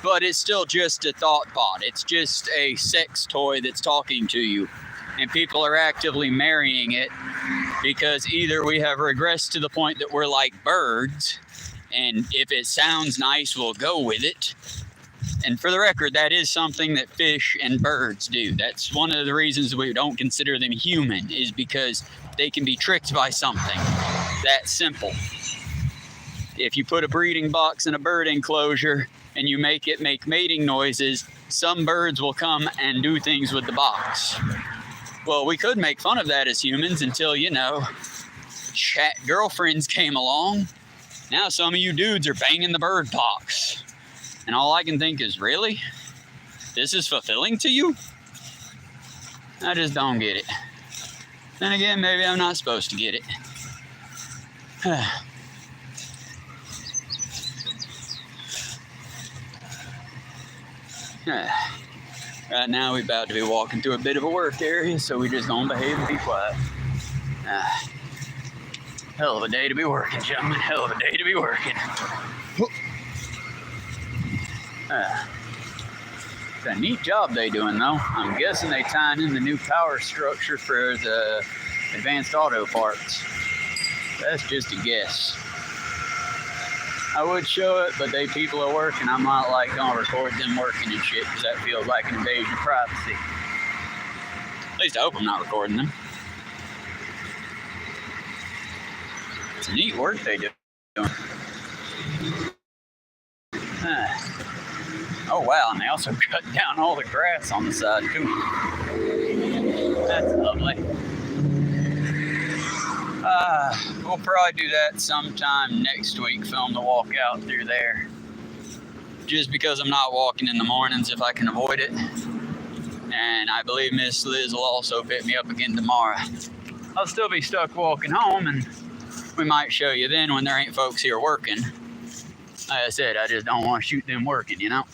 S1: But it's still just a thought bot. It's just a sex toy that's talking to you. And people are actively marrying it because either we have regressed to the point that we're like birds, and if it sounds nice, we'll go with it. And for the record, that is something that fish and birds do. That's one of the reasons we don't consider them human, is because they can be tricked by something that simple. If you put a breeding box in a bird enclosure and you make it make mating noises, some birds will come and do things with the box. Well, we could make fun of that as humans until, you know, chat girlfriends came along. Now some of you dudes are banging the bird box. And all I can think is, really? This is fulfilling to you? I just don't get it. Then again, maybe I'm not supposed to get it. Right now, we're about to be walking through a bit of a work area, so we're just gonna behave and be quiet. Hell of a day to be working, gentlemen. Hell of a day to be working. It's a neat job they doing, though. I'm guessing they tying in the new power structure for the advanced auto parts. That's just a guess. I would show it, but they people are working. I'm not like gonna record them working and shit, because that feels like an invasion of privacy. At least I hope I'm not recording them. It's a neat work they do. Oh wow, and they also cut down all the grass on the side too. That's lovely. We'll probably do that sometime next week, film the walk out through there. Just because I'm not walking in the mornings if I can avoid it. And I believe Miss Liz will also pick me up again tomorrow. I'll still be stuck walking home, and we might show you then when there ain't folks here working. Like I said, I just don't want to shoot them working, you know?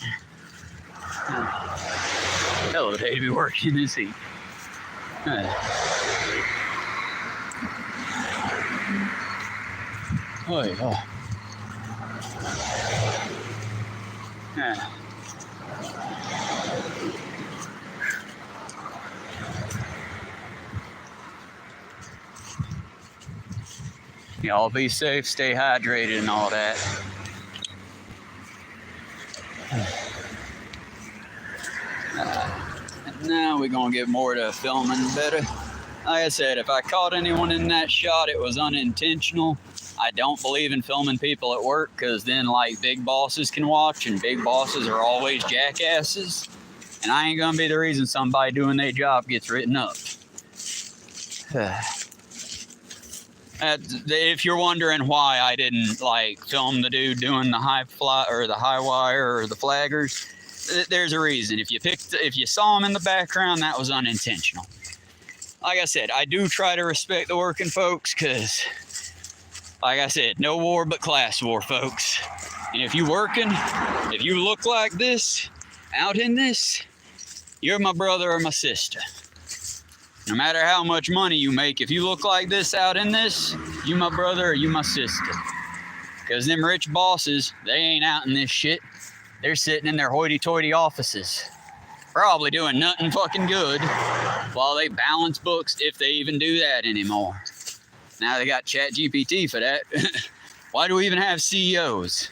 S1: Hell of a day to be working in this heat. Y'all be safe, stay hydrated and all that. Now we're gonna get more to filming better. Like I said, if I caught anyone in that shot, it was unintentional. I don't believe in filming people at work, because then like big bosses can watch, and big bosses are always jackasses. And I ain't gonna be the reason somebody doing their job gets written up. If you're wondering why I didn't like film the dude doing the high fly or the high wire or the flaggers, there's a reason. If you saw him in the background, that was unintentional. Like I said, I do try to respect the working folks, because like I said, no war but class war, folks. And if you working, if you look like this, out in this, you're my brother or my sister. No matter how much money you make, if you look like this out in this, you my brother or you my sister. Because them rich bosses, they ain't out in this shit. They're sitting in their hoity-toity offices, probably doing nothing fucking good while they balance books, if they even do that anymore. Now they got ChatGPT for that. Why do we even have CEOs?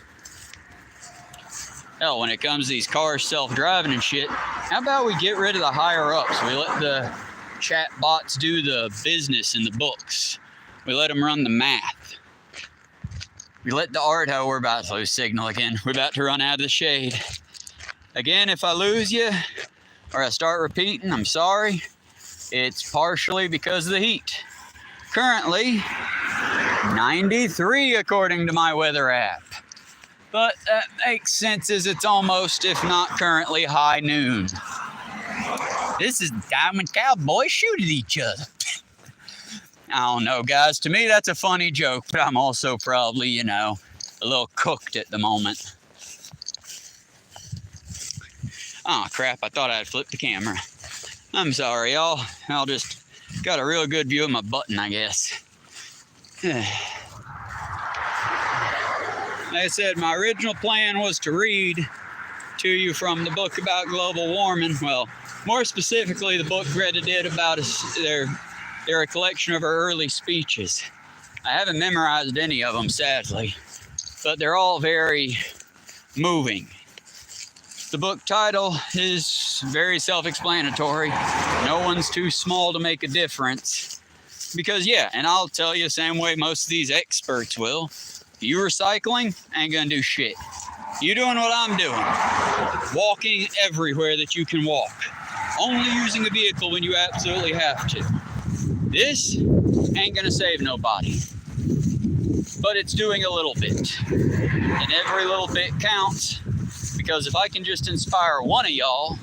S1: Hell, when it comes to these cars self-driving and shit, how about we get rid of the higher-ups? We let the chat bots do the business and the books. We let them run the math. We let the art, how we're about to lose signal again. We're about to run out of the shade. Again, if I lose you or I start repeating, I'm sorry. It's partially because of the heat. Currently, 93 according to my weather app. But that makes sense as it's almost, if not currently, high noon. This is Diamond Cowboys shooting each other. I don't know, guys. To me, that's a funny joke, but I'm also probably, you know, a little cooked at the moment. Oh, crap. I thought I'd flipped the camera. I'm sorry, y'all. I'll just got a real good view of my button, I guess. Like I said, my original plan was to read to you from the book about global warming. Well, more specifically, the book Greta did about they're a collection of her early speeches. I haven't memorized any of them, sadly, but they're all very moving. The book title is very self-explanatory. No one's too small to make a difference. Because, yeah, and I'll tell you the same way most of these experts will. You recycling ain't gonna do shit. You doing what I'm doing. Walking everywhere that you can walk. Only using a vehicle when you absolutely have to. This ain't gonna save nobody. But it's doing a little bit. And every little bit counts. Because if I can just inspire one of y'all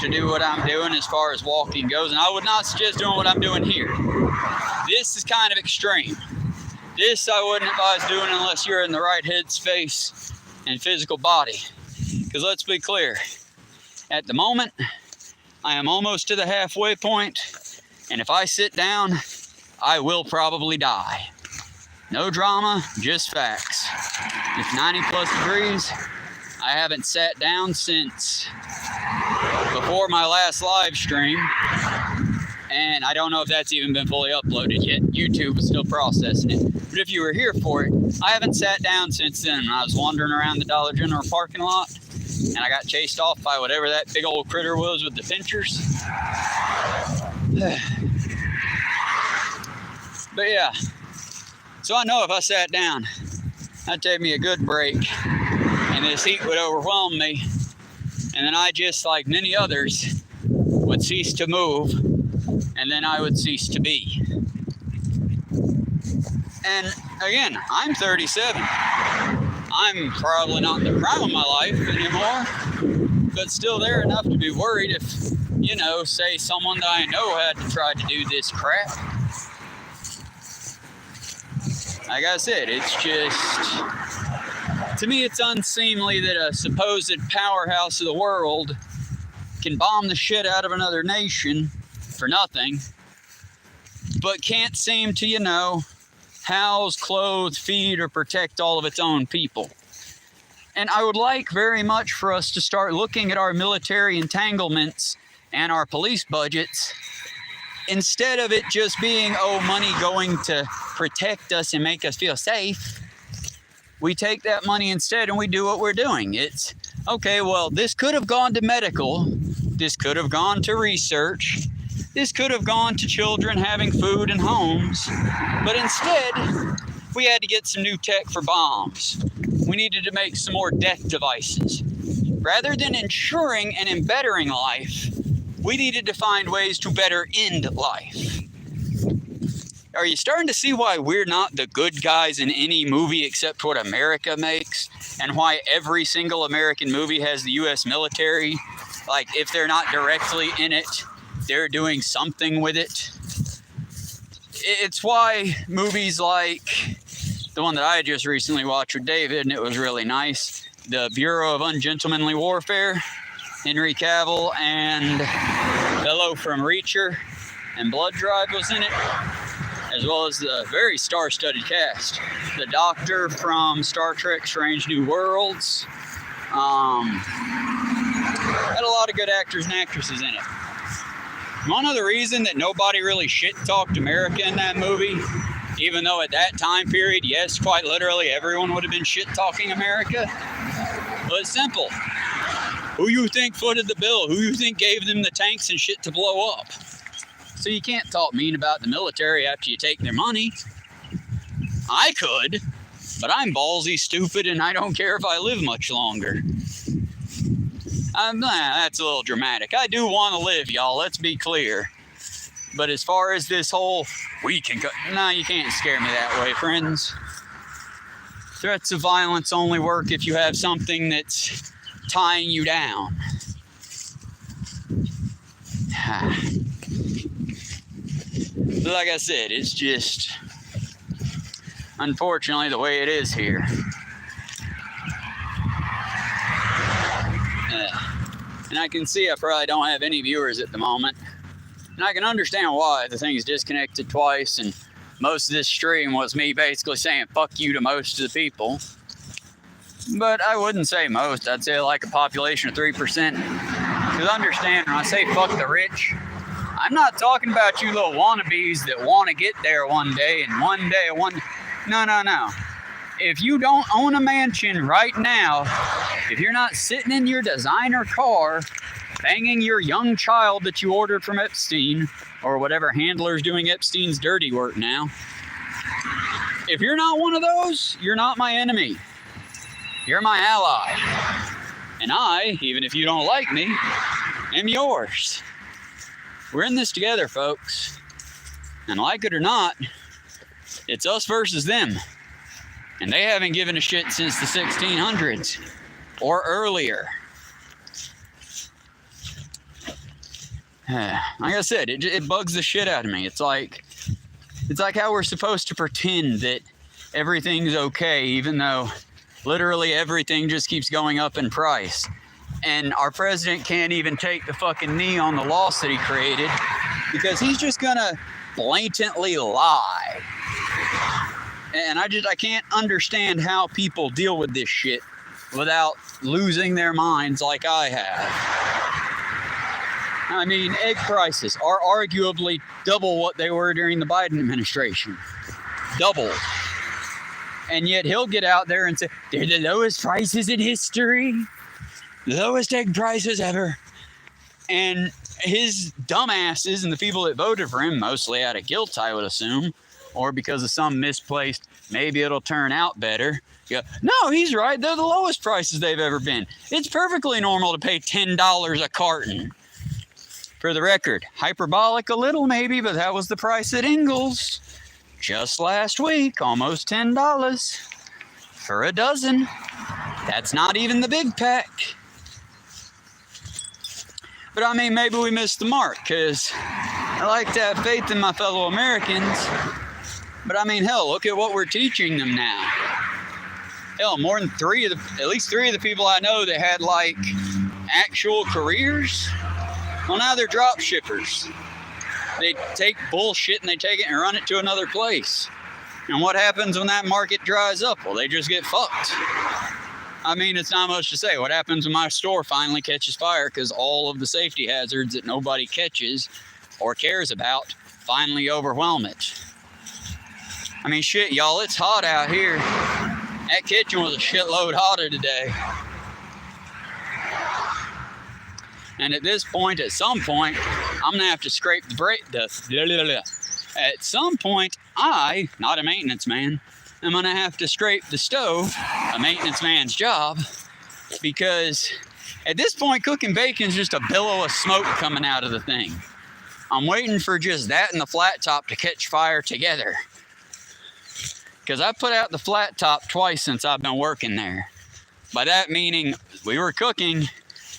S1: to do what I'm doing as far as walking goes, and I would not suggest doing what I'm doing here. This is kind of extreme. This I wouldn't advise doing unless you're in the right headspace and physical body. Because let's be clear, at the moment, I am almost to the halfway point, and if I sit down, I will probably die. No drama, just facts. It's 90 plus degrees. I haven't sat down since before my last live stream. And I don't know if that's even been fully uploaded yet. YouTube is still processing it. But if you were here for it, I haven't sat down since then. I was wandering around the Dollar General parking lot, and I got chased off by whatever that big old critter was with the pinchers. But yeah, so I know if I sat down, that'd take me a good break, and this heat would overwhelm me, and then I, just like many others, would cease to move, and then I would cease to be. And again, I'm 37. I'm probably not in the prime of my life anymore, but still there enough to be worried if, you know, say someone that I know had to try to do this crap. Like I said, it's just, to me, it's unseemly that a supposed powerhouse of the world can bomb the shit out of another nation for nothing, but can't seem to, you know, house, clothe, feed, or protect all of its own people. And I would like very much for us to start looking at our military entanglements and our police budgets, instead of it just being, oh, money going to protect us and make us feel safe. We take that money instead and we do what we're doing. It's, okay, well, this could have gone to medical. This could have gone to research. This could have gone to children having food and homes. But instead, we had to get some new tech for bombs. We needed to make some more death devices. Rather than ensuring and embettering life, we needed to find ways to better end life. Are you starting to see why we're not the good guys in any movie except what America makes? And why every single American movie has the U.S. military? Like, if they're not directly in it, they're doing something with it. It's why movies like the one that I just recently watched with David, and it was really nice, The Bureau of Ungentlemanly Warfare, Henry Cavill and fellow from Reacher and Blood Drive was in it, as well as the very star-studded cast. The Doctor from Star Trek Strange New Worlds. Had a lot of good actors and actresses in it. One other reason that nobody really shit-talked America in that movie, even though at that time period, yes, quite literally everyone would have been shit-talking America, well, it's simple. Who you think footed the bill? Who you think gave them the tanks and shit to blow up? So you can't talk mean about the military after you take their money. I could, but I'm ballsy, stupid, and I don't care if I live much longer. That's a little dramatic. I do want to live, y'all. Let's be clear. But as far as this whole, you can't scare me that way, friends. Threats of violence only work if you have something that's tying you down. Like I said, it's just, unfortunately, the way it is here. And I can see I probably don't have any viewers at the moment. And I can understand why. The thing's disconnected twice, and most of this stream was me basically saying fuck you to most of the people. But I wouldn't say most. I'd say like a population of 3%. Because understand, when I say fuck the rich, I'm not talking about you little wannabes that want to get there one day and No. If you don't own a mansion right now, if you're not sitting in your designer car, banging your young child that you ordered from Epstein, or whatever handler's doing Epstein's dirty work now, if you're not one of those, you're not my enemy. You're my ally. And I, even if you don't like me, am yours. We're in this together, folks. And like it or not, it's us versus them. And they haven't given a shit since the 1600s or earlier. Like I said, it bugs the shit out of me. It's like how we're supposed to pretend that everything's okay, even though literally everything just keeps going up in price. And our president can't even take the fucking knee on the loss that he created because he's just gonna blatantly lie. And I can't understand how people deal with this shit without losing their minds like I have. I mean, egg prices are arguably double what they were during the Biden administration. Double. And yet he'll get out there and say, they're the lowest prices in history. The lowest egg prices ever. And his dumbasses and the people that voted for him, mostly out of guilt, I would assume, or because of some misplaced, maybe it'll turn out better. No, he's right. They're the lowest prices they've ever been. It's perfectly normal to pay $10 a carton. For the record, hyperbolic a little maybe, but that was the price at Ingles just last week, almost $10 for a dozen. That's not even the big pack. But I mean, maybe we missed the mark, because I like to have faith in my fellow Americans. But I mean, hell, look at what we're teaching them now. Hell, more than at least three of the people I know that had like actual careers, well, now they're drop shippers. They take bullshit and they take it and run it to another place. And what happens when that market dries up? Well, they just get fucked. I mean, it's not much to say. What happens when my store finally catches fire because all of the safety hazards that nobody catches or cares about finally overwhelm it? I mean, shit, y'all, it's hot out here. That kitchen was a shitload hotter today. And at this point, at some point, I'm going to have to scrape At some point, I, not a maintenance man, am going to have to scrape the stove, a maintenance man's job, because at this point, cooking bacon's just a billow of smoke coming out of the thing. I'm waiting for just that and the flat top to catch fire together. Because I put out the flat top twice since I've been working there. By that meaning, we were cooking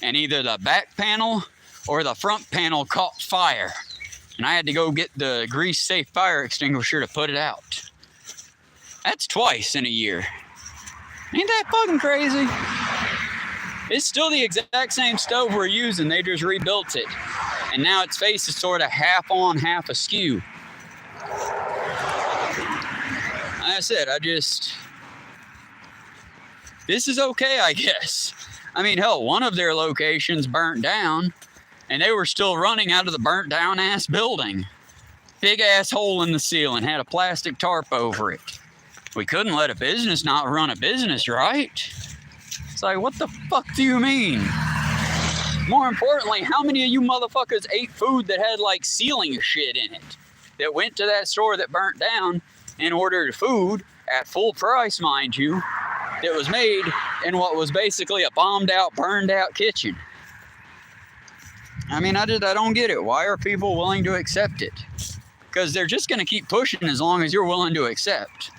S1: and either the back panel or the front panel caught fire. And I had to go get the grease-safe fire extinguisher to put it out. That's twice in a year. Ain't that fucking crazy? It's still the exact same stove we're using. They just rebuilt it. And now its face is sort of half on, half askew. Like I said, this is okay, I guess. I mean, hell, one of their locations burnt down, and they were still running out of the burnt down ass building. Big ass hole in the ceiling, had a plastic tarp over it. We couldn't let a business not run a business, right? It's like, what the fuck do you mean? More importantly, how many of you motherfuckers ate food that had like ceiling shit in it? That went to that store that burnt down and ordered food at full price, mind you, that was made in what was basically a bombed out, burned out kitchen. I mean, I don't get it. Why are people willing to accept it? Because they're just going to keep pushing as long as you're willing to accept.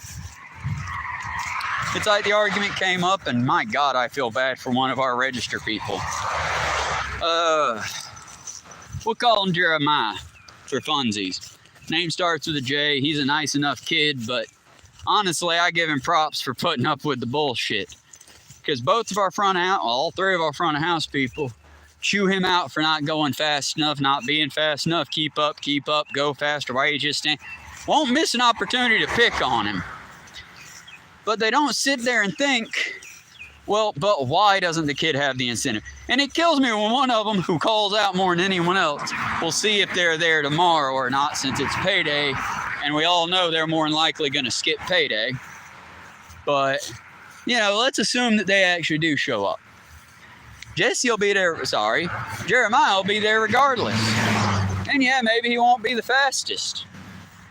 S1: It's like the argument came up, and my God, I feel bad for one of our register people. We'll call him Jeremiah for funsies. Name starts with a J. He's a nice enough kid, but honestly, I give him props for putting up with the bullshit. Because both of our all three of our front of house people chew him out for not going fast enough, not being fast enough, keep up, go faster, why you just stand. Won't miss an opportunity to pick on him. But they don't sit there and think, well, but why doesn't the kid have the incentive? And it kills me when one of them, who calls out more than anyone else, will see if they're there tomorrow or not, since it's payday, and we all know they're more than likely going to skip payday. But, you know, let's assume that they actually do show up. Jesse will be there, Jeremiah will be there regardless. And yeah, maybe he won't be the fastest.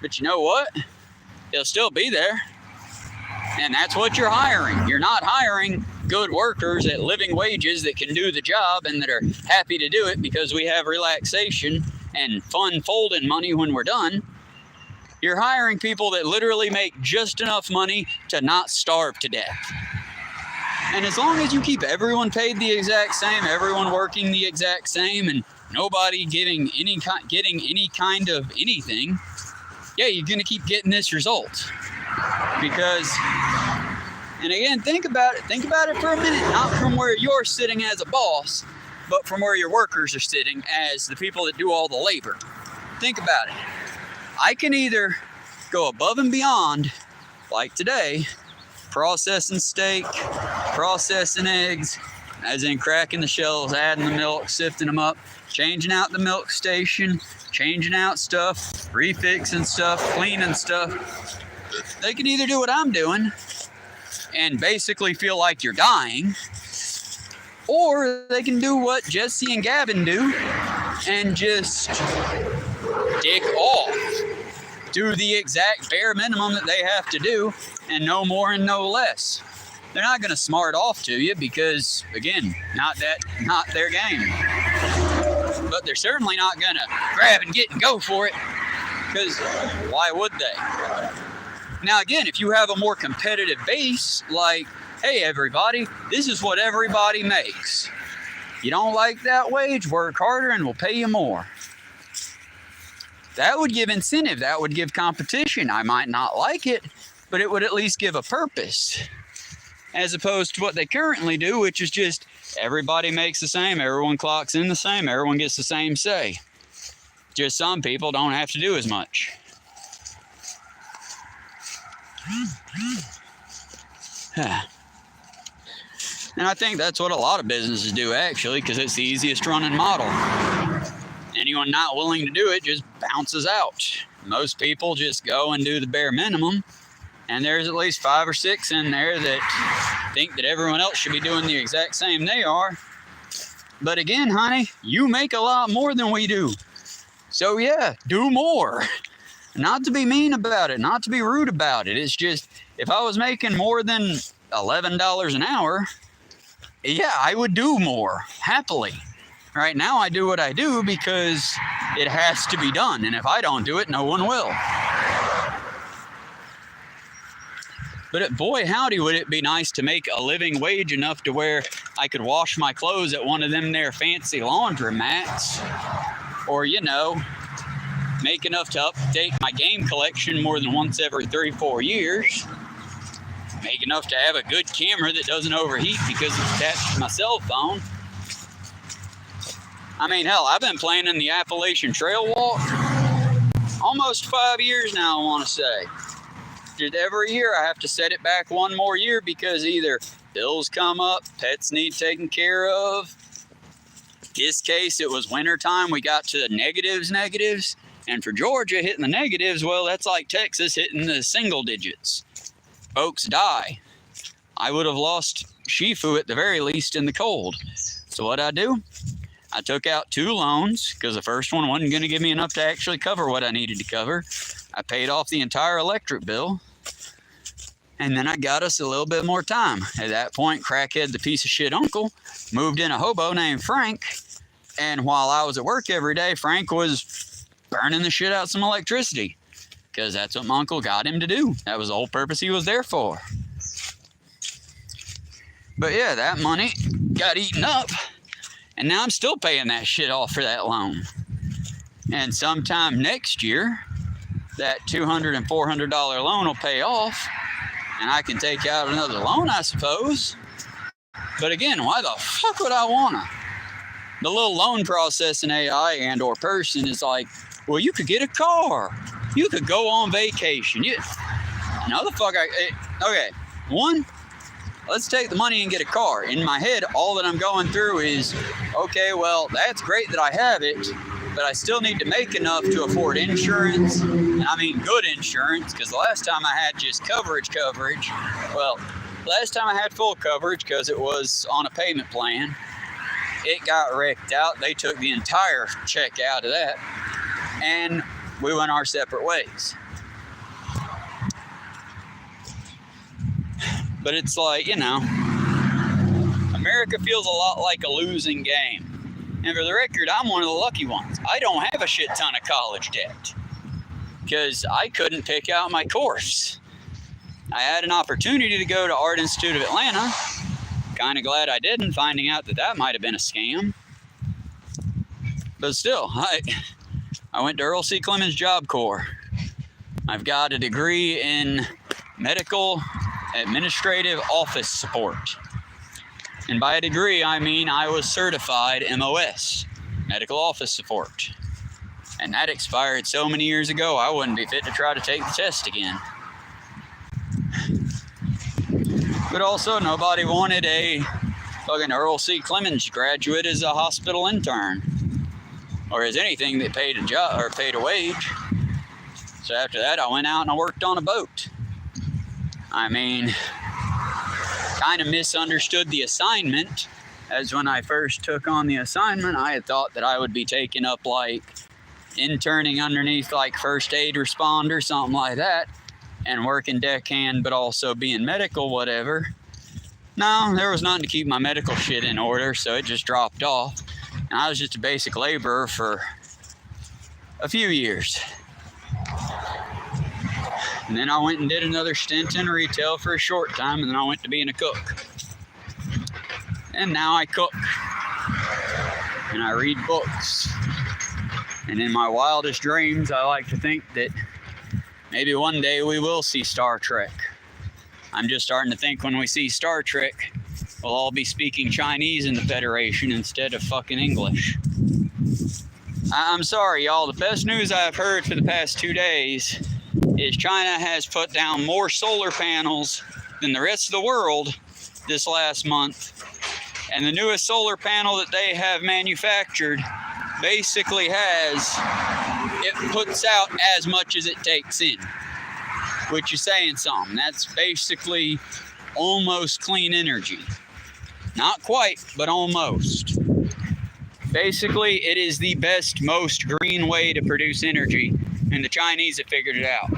S1: But you know what? He'll still be there. And that's what you're hiring. You're not hiring good workers at living wages that can do the job and that are happy to do it because we have relaxation and fun folding money when we're done. You're hiring people that literally make just enough money to not starve to death. And as long as you keep everyone paid the exact same, everyone working the exact same, and nobody getting any kind of anything, yeah, you're going to keep getting this result. Because, and again, think about it for a minute, not from where you're sitting as a boss, but from where your workers are sitting as the people that do all the labor. Think about it. I can either go above and beyond, like today, processing steak, processing eggs, as in cracking the shells, adding the milk, sifting them up, changing out the milk station, changing out stuff, refixing stuff, cleaning stuff. They can either do what I'm doing and basically feel like you're dying, or they can do what Jesse and Gavin do and just dick off. Do the exact bare minimum that they have to do, and no more and no less. They're not going to smart off to you because, again, not their game. But they're certainly not going to grab and get and go for it, because why would they? Now, again, if you have a more competitive base, like, hey, everybody, this is what everybody makes. You don't like that wage, work harder and we'll pay you more. That would give incentive. That would give competition. I might not like it, but it would at least give a purpose. As opposed to what they currently do, which is just everybody makes the same, everyone clocks in the same, everyone gets the same say. Just some people don't have to do as much. And I think that's what a lot of businesses do, actually, because it's the easiest running model. Anyone not willing to do it just bounces out. Most people just go and do the bare minimum, and there's at least 5 or 6 in there that think that everyone else should be doing the exact same they are. But again, honey, you make a lot more than we do. So yeah, do more. Not to be mean about it, not to be rude about it. It's just, if I was making more than $11 an hour, yeah, I would do more, happily. Right now I do what I do because it has to be done, and if I don't do it, no one will. But boy, howdy, would it be nice to make a living wage enough to where I could wash my clothes at one of them there fancy laundromats, or, you know, make enough to update my game collection more than once every 3-4 years. Make enough to have a good camera that doesn't overheat because it's attached to my cell phone. I mean, hell, I've been playing in the Appalachian Trail Walk almost 5 years now, I want to say. Just every year I have to set it back one more year because either bills come up, pets need taken care of, This case, it was wintertime. We got to the negatives. And for Georgia, hitting the negatives, well, that's like Texas hitting the single digits. Folks die. I would have lost Shifu at the very least in the cold. So what I do? I took out 2 loans because the first one wasn't going to give me enough to actually cover what I needed to cover. I paid off the entire electric bill. And then I got us a little bit more time. At that point, crackhead, the piece of shit uncle, moved in a hobo named Frank. And while I was at work every day, Frank was burning the shit out some electricity. Because that's what my uncle got him to do. That was the whole purpose he was there for. But yeah, that money got eaten up. And now I'm still paying that shit off for that loan. And sometime next year, that $200 and $400 loan will pay off. And I can take out another loan, I suppose. But again, why the fuck would I wanna? The little loan processing AI and or person is like, well, you could get a car. You could go on vacation. No, the fuck okay, one, let's take the money and get a car. In my head, all that I'm going through is, okay, well, that's great that I have it, but I still need to make enough to afford insurance. And I mean good insurance, because the last time I had just coverage, well, last time I had full coverage because it was on a payment plan, it got wrecked out. They took the entire check out of that, and we went our separate ways. But it's like, America feels a lot like a losing game. And for the record, I'm one of the lucky ones. I don't have a shit ton of college debt because I couldn't pick out my course. I had an opportunity to go to Art Institute of Atlanta. Kind of glad I didn't, finding out that might have been a scam. But still, I went to Earl C. Clemens Job Corps. I've got a degree in medical administrative office support. And by a degree, I mean I was certified MOS, medical office support. And that expired so many years ago, I wouldn't be fit to try to take the test again. But also, nobody wanted a fucking Earl C. Clemens graduate as a hospital intern. Or as anything that paid a job or paid a wage. So after that, I went out and I worked on a boat. I mean, kind of misunderstood the assignment, as when I first took on the assignment, I had thought that I would be taking up like interning underneath like first aid responder, something like that, and working deckhand, but also being medical, whatever. No, there was nothing to keep my medical shit in order, so it just dropped off. And I was just a basic laborer for a few years. And then I went and did another stint in retail for a short time, and then I went to being a cook. And now I cook. And I read books. And in my wildest dreams, I like to think that maybe one day we will see Star Trek. I'm just starting to think when we see Star Trek, we'll all be speaking Chinese in the Federation instead of fucking English. I'm sorry, y'all. The best news I've heard for the past 2 days is China has put down more solar panels than the rest of the world this last month. And the newest solar panel that they have manufactured basically it puts out as much as it takes in, which is saying something. That's basically almost clean energy. Not quite, but almost. Basically, it is the best, most green way to produce energy, and the Chinese have figured it out.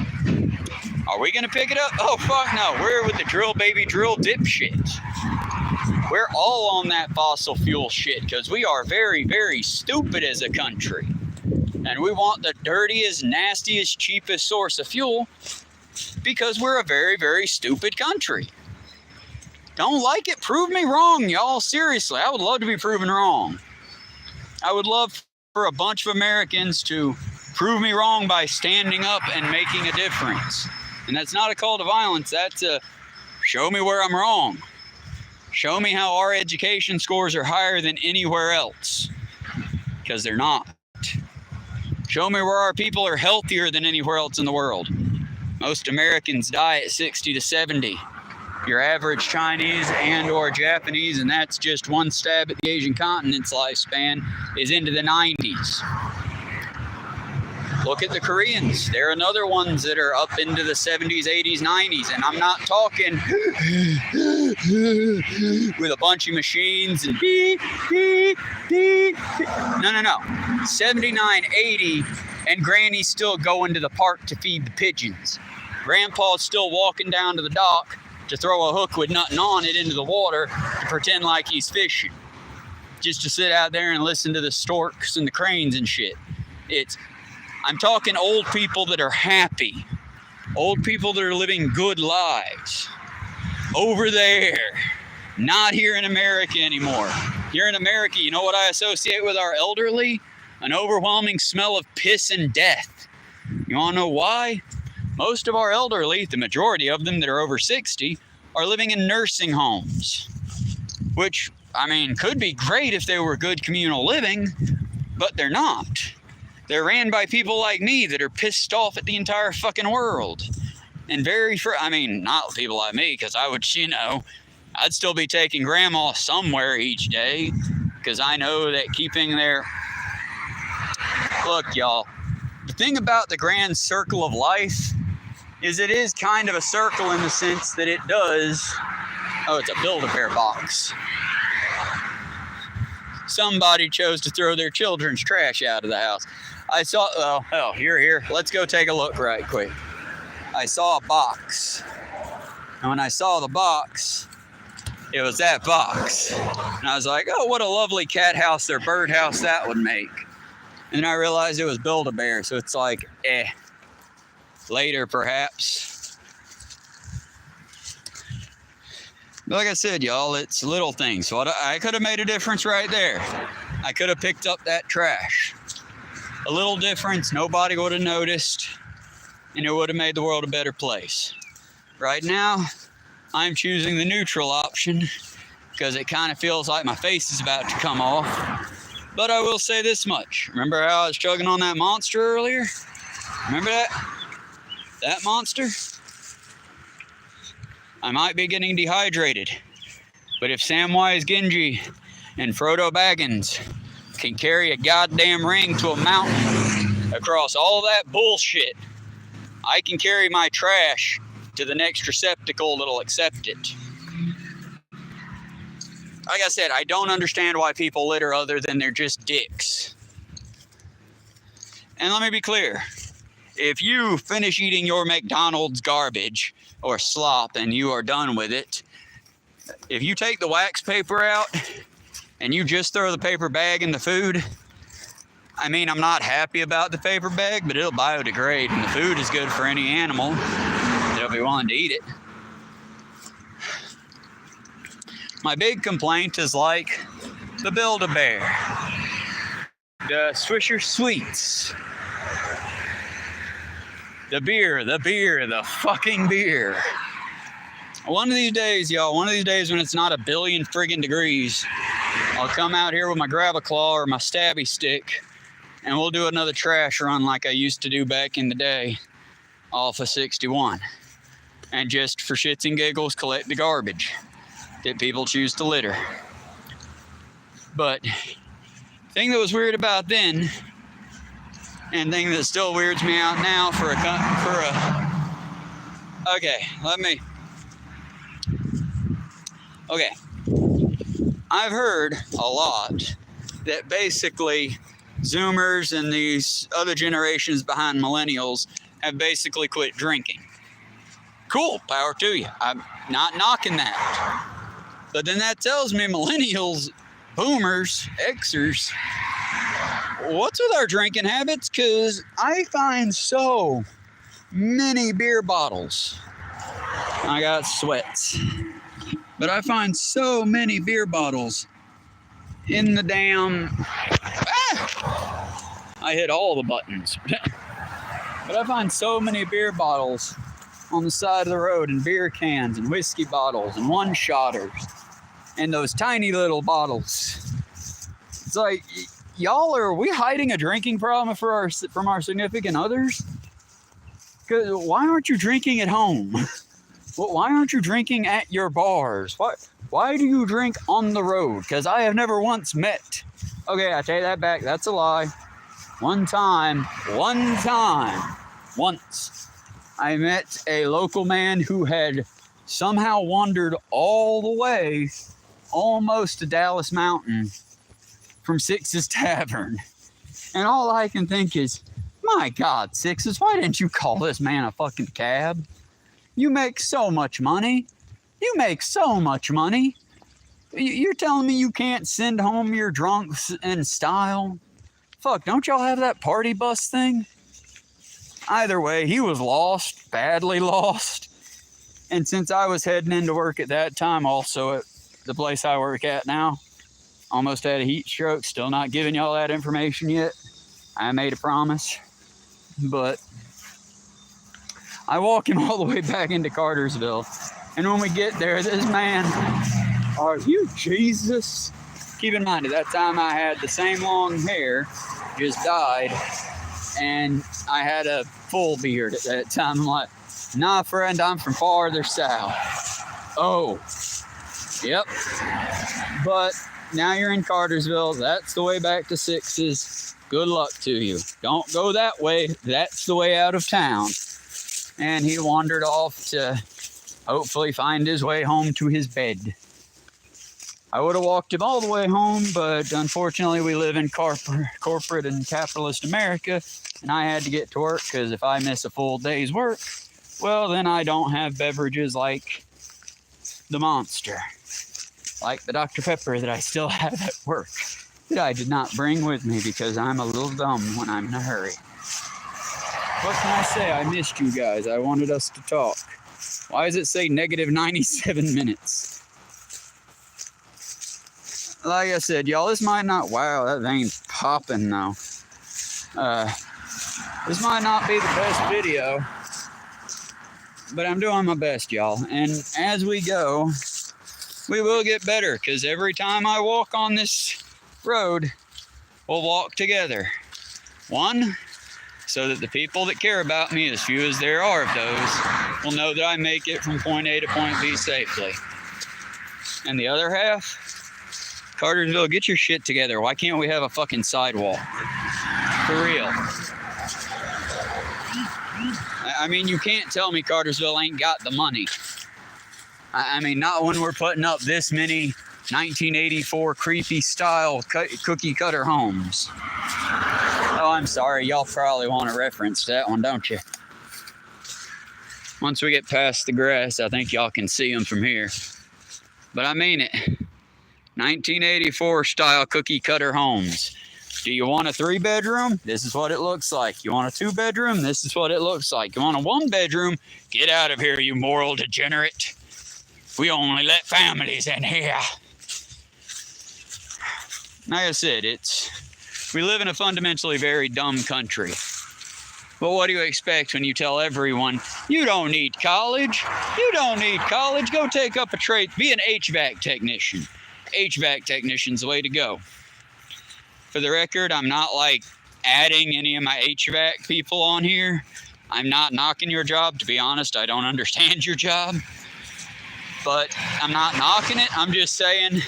S1: Are we gonna pick it up? Oh, fuck no. We're with the drill, baby, drill dipshit. We're all on that fossil fuel shit because we are very, very stupid as a country. And we want the dirtiest, nastiest, cheapest source of fuel because we're a very, very stupid country. Don't like it? Prove me wrong, y'all. Seriously, I would love to be proven wrong. I would love for a bunch of Americans to prove me wrong by standing up and making a difference. And that's not a call to violence. That's a show me where I'm wrong. Show me how our education scores are higher than anywhere else. Because they're not. Show me where our people are healthier than anywhere else in the world. Most Americans die at 60 to 70. your average Chinese and or Japanese, and that's just one stab at the Asian continent's lifespan, is into the 90s. Look at the Koreans. They're another ones that are up into the 70s, 80s, 90s. And I'm not talking with a bunch of machines and beep, beep, beep. No. 79, 80, and Granny's still going to the park to feed the pigeons. Grandpa's still walking down to the dock to throw a hook with nothing on it into the water to pretend like he's fishing. Just to sit out there and listen to the storks and the cranes and shit. I'm talking old people that are happy. Old people that are living good lives. Over there. Not here in America anymore. Here in America, you know what I associate with our elderly? An overwhelming smell of piss and death. You want to know why? Most of our elderly, the majority of them that are over 60, are living in nursing homes. Which, I mean, could be great if they were good communal living, but they're not. They're ran by people like me that are pissed off at the entire fucking world. And not people like me, because I would, I'd still be taking grandma somewhere each day, because I know that keeping their... Look, y'all, the thing about the grand circle of life is it is kind of a circle in the sense that it does... Oh, it's a Build-A-Bear box. Somebody chose to throw their children's trash out of the house. I saw, you're here. Let's go take a look right quick. I saw a box. And when I saw the box, it was that box. And I was like, oh, what a lovely cat house or bird house that would make. And then I realized it was Build-A-Bear. So it's like, later perhaps. But like I said, y'all, it's little things. So I could have made a difference right there. I could have picked up that trash. A little difference, nobody would have noticed, and it would have made the world a better place. Right now, I'm choosing the neutral option because it kind of feels like my face is about to come off. But I will say this much. Remember how I was chugging on that monster earlier? Remember that? That monster? I might be getting dehydrated, but if Samwise Gamgee and Frodo Baggins can carry a goddamn ring to a mountain across all that bullshit, I can carry my trash to the next receptacle that'll accept it. Like I said, I don't understand why people litter other than they're just dicks. And let me be clear. If you finish eating your McDonald's garbage or slop and you are done with it, if you take the wax paper out and you just throw the paper bag in the food, I mean, I'm not happy about the paper bag, but it'll biodegrade, and the food is good for any animal that'll be willing to eat it. My big complaint is like the Build-A-Bear, the Swisher Sweets, the beer, the fucking beer. One of these days, y'all, when it's not a billion friggin' degrees, I'll come out here with my grab-a-claw or my stabby stick, and we'll do another trash run like I used to do back in the day off of 61. And just for shits and giggles, collect the garbage that people choose to litter. But the thing that was weird about then, and thing that still weirds me out now Okay, I've heard a lot that basically Zoomers and these other generations behind millennials have basically quit drinking. Cool, power to you. I'm not knocking that. But then that tells me millennials, boomers, Xers, what's with our drinking habits? Because I find so many beer bottles. I got sweats. But I find so many beer bottles in the damn... I hit all the buttons. But I find so many beer bottles on the side of the road, and beer cans and whiskey bottles and one-shotters and those tiny little bottles. It's like, y'all, are we hiding a drinking problem from our significant others? Because why aren't you drinking at home? Well, why aren't you drinking at your bars? Why do you drink on the road? Because I have never once met. Okay, I take that back. That's a lie. One time, once, I met a local man who had somehow wandered all the way, almost to Dallas Mountain, from Six's Tavern. And all I can think is, my God, Sixes, why didn't you call this man a fucking cab? You make so much money. You're telling me you can't send home your drunks in style? Fuck, don't y'all have that party bus thing? Either way, he was lost, badly lost. And since I was heading into work at that time, also at the place I work at now, almost had a heat stroke, still not giving y'all that information yet. I made a promise. But I walk him all the way back into Cartersville. And when we get there, this man, are you Jesus? Keep in mind, at that time I had the same long hair, just dyed, and I had a full beard at that time. I'm like, nah, friend, I'm from farther south. Oh, yep. But now you're in Cartersville. That's the way back to Sixes. Good luck to you. Don't go that way. That's the way out of town. And he wandered off to hopefully find his way home to his bed. I would have walked him all the way home, but unfortunately we live in corporate and capitalist America, and I had to get to work because if I miss a full day's work, well, then I don't have beverages like the Monster, like the Dr. Pepper that I still have at work, that I did not bring with me because I'm a little dumb when I'm in a hurry. What can I say? I missed you guys. I wanted us to talk. Why does it say negative 97 minutes? Like I said, y'all, this might not... Wow, that vein's popping though. This might not be the best video, but I'm doing my best, y'all. And as we go, we will get better, because every time I walk on this road, we'll walk together. One, so that the people that care about me, as few as there are of those, will know that I make it from point A to point B safely. And the other half, Cartersville, get your shit together. Why can't we have a fucking sidewalk? For real. I mean, you can't tell me Cartersville ain't got the money. I mean, not when we're putting up this many 1984 creepy style cookie cutter homes. Oh, I'm sorry. Y'all probably want to reference that one, don't you? Once we get past the grass, I think y'all can see them from here. But I mean it. 1984 style cookie cutter homes. Do you want a 3-bedroom? This is what it looks like. You want a 2-bedroom? This is what it looks like. You want a 1-bedroom? Get out of here, you moral degenerate. We only let families in here. Like I said, we live in a fundamentally very dumb country. But what do you expect when you tell everyone, you don't need college? You don't need college. Go take up a trade. Be an HVAC technician. HVAC technician's the way to go. For the record, I'm not like adding any of my HVAC people on here. I'm not knocking your job. To be honest, I don't understand your job. But I'm not knocking it. I'm just saying,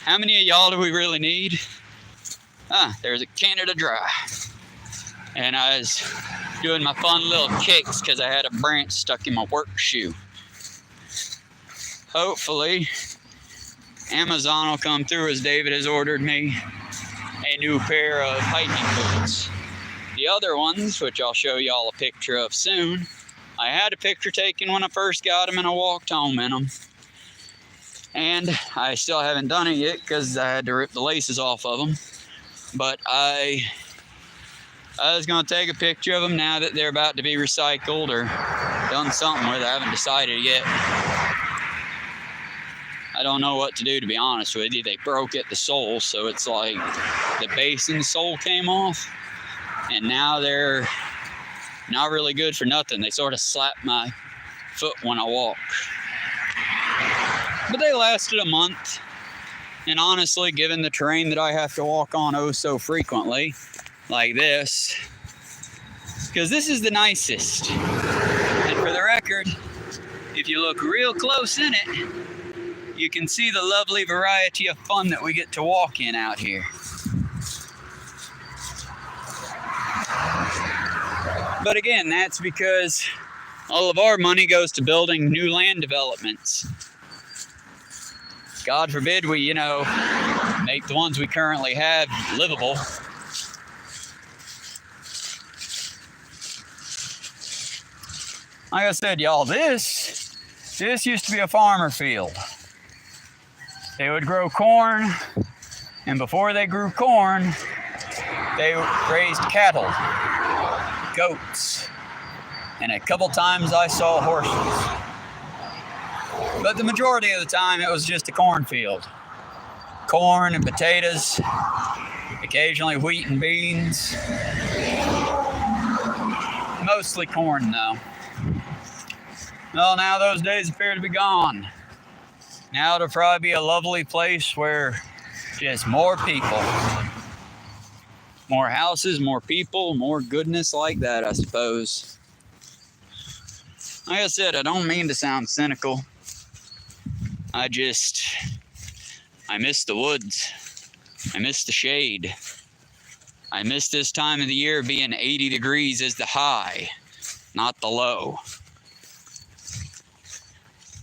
S1: how many of y'all do we really need? There's a Canada Dry. And I was doing my fun little kicks because I had a branch stuck in my work shoe. Hopefully, Amazon will come through as David has ordered me a new pair of hiking boots. The other ones, which I'll show y'all a picture of soon, I had a picture taken when I first got them and I walked home in them. And I still haven't done it yet because I had to rip the laces off of them. But I was going to take a picture of them now that they're about to be recycled or done something with. I haven't decided yet. I don't know what to do, to be honest with you. They broke at the sole, so it's like the base and the sole came off. And now they're not really good for nothing. They sort of slap my foot when I walk. But they lasted a month. And honestly, given the terrain that I have to walk on oh so frequently, like this, because this is the nicest. And for the record, if you look real close in it, you can see the lovely variety of fun that we get to walk in out here. But again, that's because all of our money goes to building new land developments. God forbid we, make the ones we currently have livable. Like I said, y'all, this used to be a farmer field. They would grow corn, and before they grew corn, they raised cattle, goats, and a couple times I saw horses. But the majority of the time it was just a cornfield. Corn and potatoes, occasionally wheat and beans. Mostly corn though. Well, now those days appear to be gone. Now it'll probably be a lovely place where just more people, more houses, more people, more goodness like that, I suppose. Like I said, I don't mean to sound cynical. I miss the woods. I miss the shade. I miss this time of the year being 80 degrees as the high, not the low.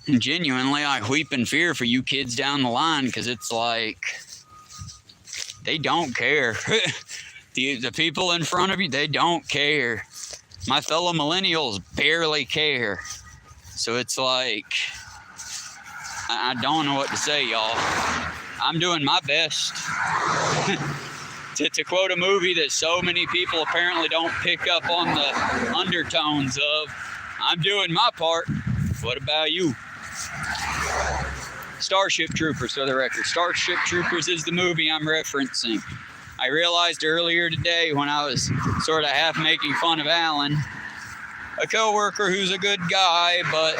S1: And genuinely, I weep in fear for you kids down the line, because it's like, they don't care. The people in front of you, they don't care. My fellow millennials barely care. So it's like, I don't know what to say, y'all. I'm doing my best. to quote a movie that so many people apparently don't pick up on the undertones of, I'm doing my part. What about you? Starship Troopers, for the record. Starship Troopers is the movie I'm referencing. I realized earlier today when I was sort of half making fun of Alan, a coworker who's a good guy, but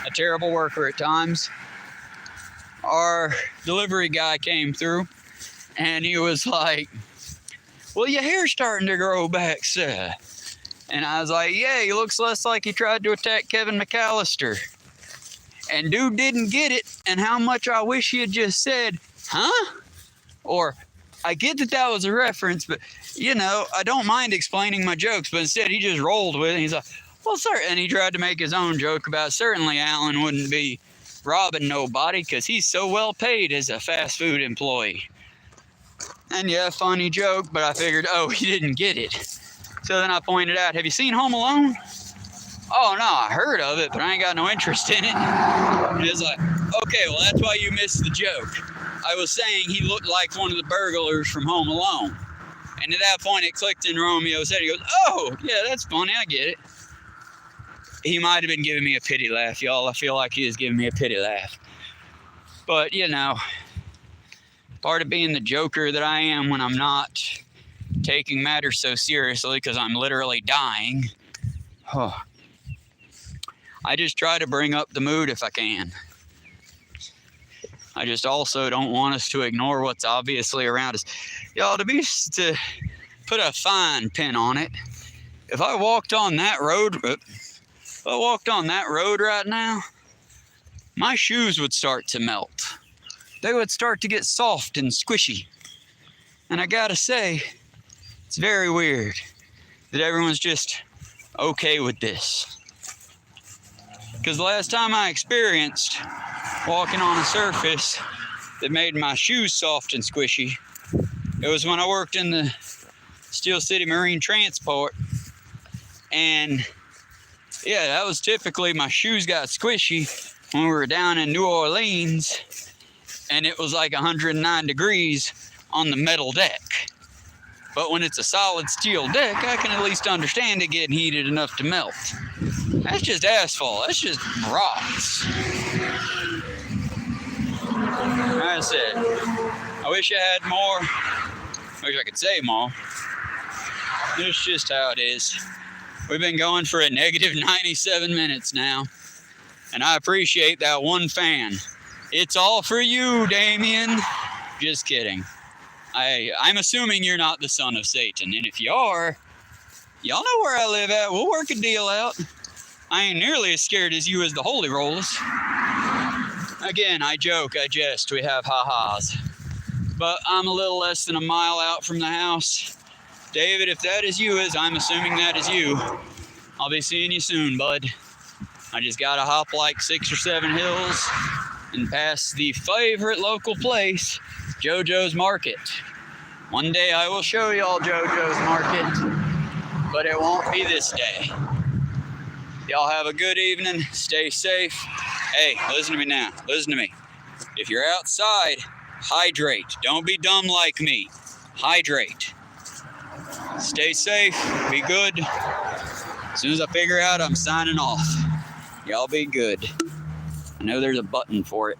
S1: a terrible worker at times. Our delivery guy came through, and he was like, well, your hair's starting to grow back, sir. And I was like, yeah, he looks less like he tried to attack Kevin McAllister. And dude didn't get it, and how much I wish he had just said, huh? Or, I get that was a reference, but, I don't mind explaining my jokes, but instead he just rolled with it. He's like, well, sir, and he tried to make his own joke about certainly Alan wouldn't be robbing nobody because he's so well paid as a fast food employee. And yeah, funny joke, but I figured, he didn't get it. So then I pointed out, have you seen Home Alone? Oh, no, I heard of it, but I ain't got no interest in it. And it's like, okay, well, that's why you missed the joke. I was saying he looked like one of the burglars from Home Alone. And at that point, it clicked in Romeo's head. He goes, oh, yeah, that's funny, I get it. He might have been giving me a pity laugh, y'all. I feel like he was giving me a pity laugh. But, part of being the joker that I am when I'm not taking matters so seriously because I'm literally dying, I just try to bring up the mood if I can. I just also don't want us to ignore what's obviously around us. Y'all, to put a fine pin on it, if I walked on that road right now, my shoes would start to melt. They would start to get soft and squishy. And I gotta say, it's very weird that everyone's just okay with this. Because the last time I experienced walking on a surface that made my shoes soft and squishy, it was when I worked in the Steel City Marine Transport. And yeah, that was typically my shoes got squishy when we were down in New Orleans and it was like 109 degrees on the metal deck. But when it's a solid steel deck, I can at least understand it getting heated enough to melt. That's just asphalt. That's just rocks. Like I said, I wish I had more. I wish I could say more. It's just how it is. We've been going for a negative 97 minutes now. And I appreciate that one fan. It's all for you, Damien. Just kidding. I'm assuming you're not the son of Satan. And if you are, y'all know where I live at. We'll work a deal out. I ain't nearly as scared as you as the Holy Rolls. Again, I joke, I jest, we have ha-has. But I'm a little less than a mile out from the house. David, if that is you, as I'm assuming that is you, I'll be seeing you soon, bud. I just gotta hop like 6 or 7 hills and pass the favorite local place, JoJo's Market. One day I will show y'all JoJo's Market, but it won't be this day. Y'all have a good evening. Stay safe. Hey, listen to me now. Listen to me. If you're outside, hydrate. Don't be dumb like me. Hydrate. Stay safe. Be good. As soon as I figure out, I'm signing off. Y'all be good. I know there's a button for it.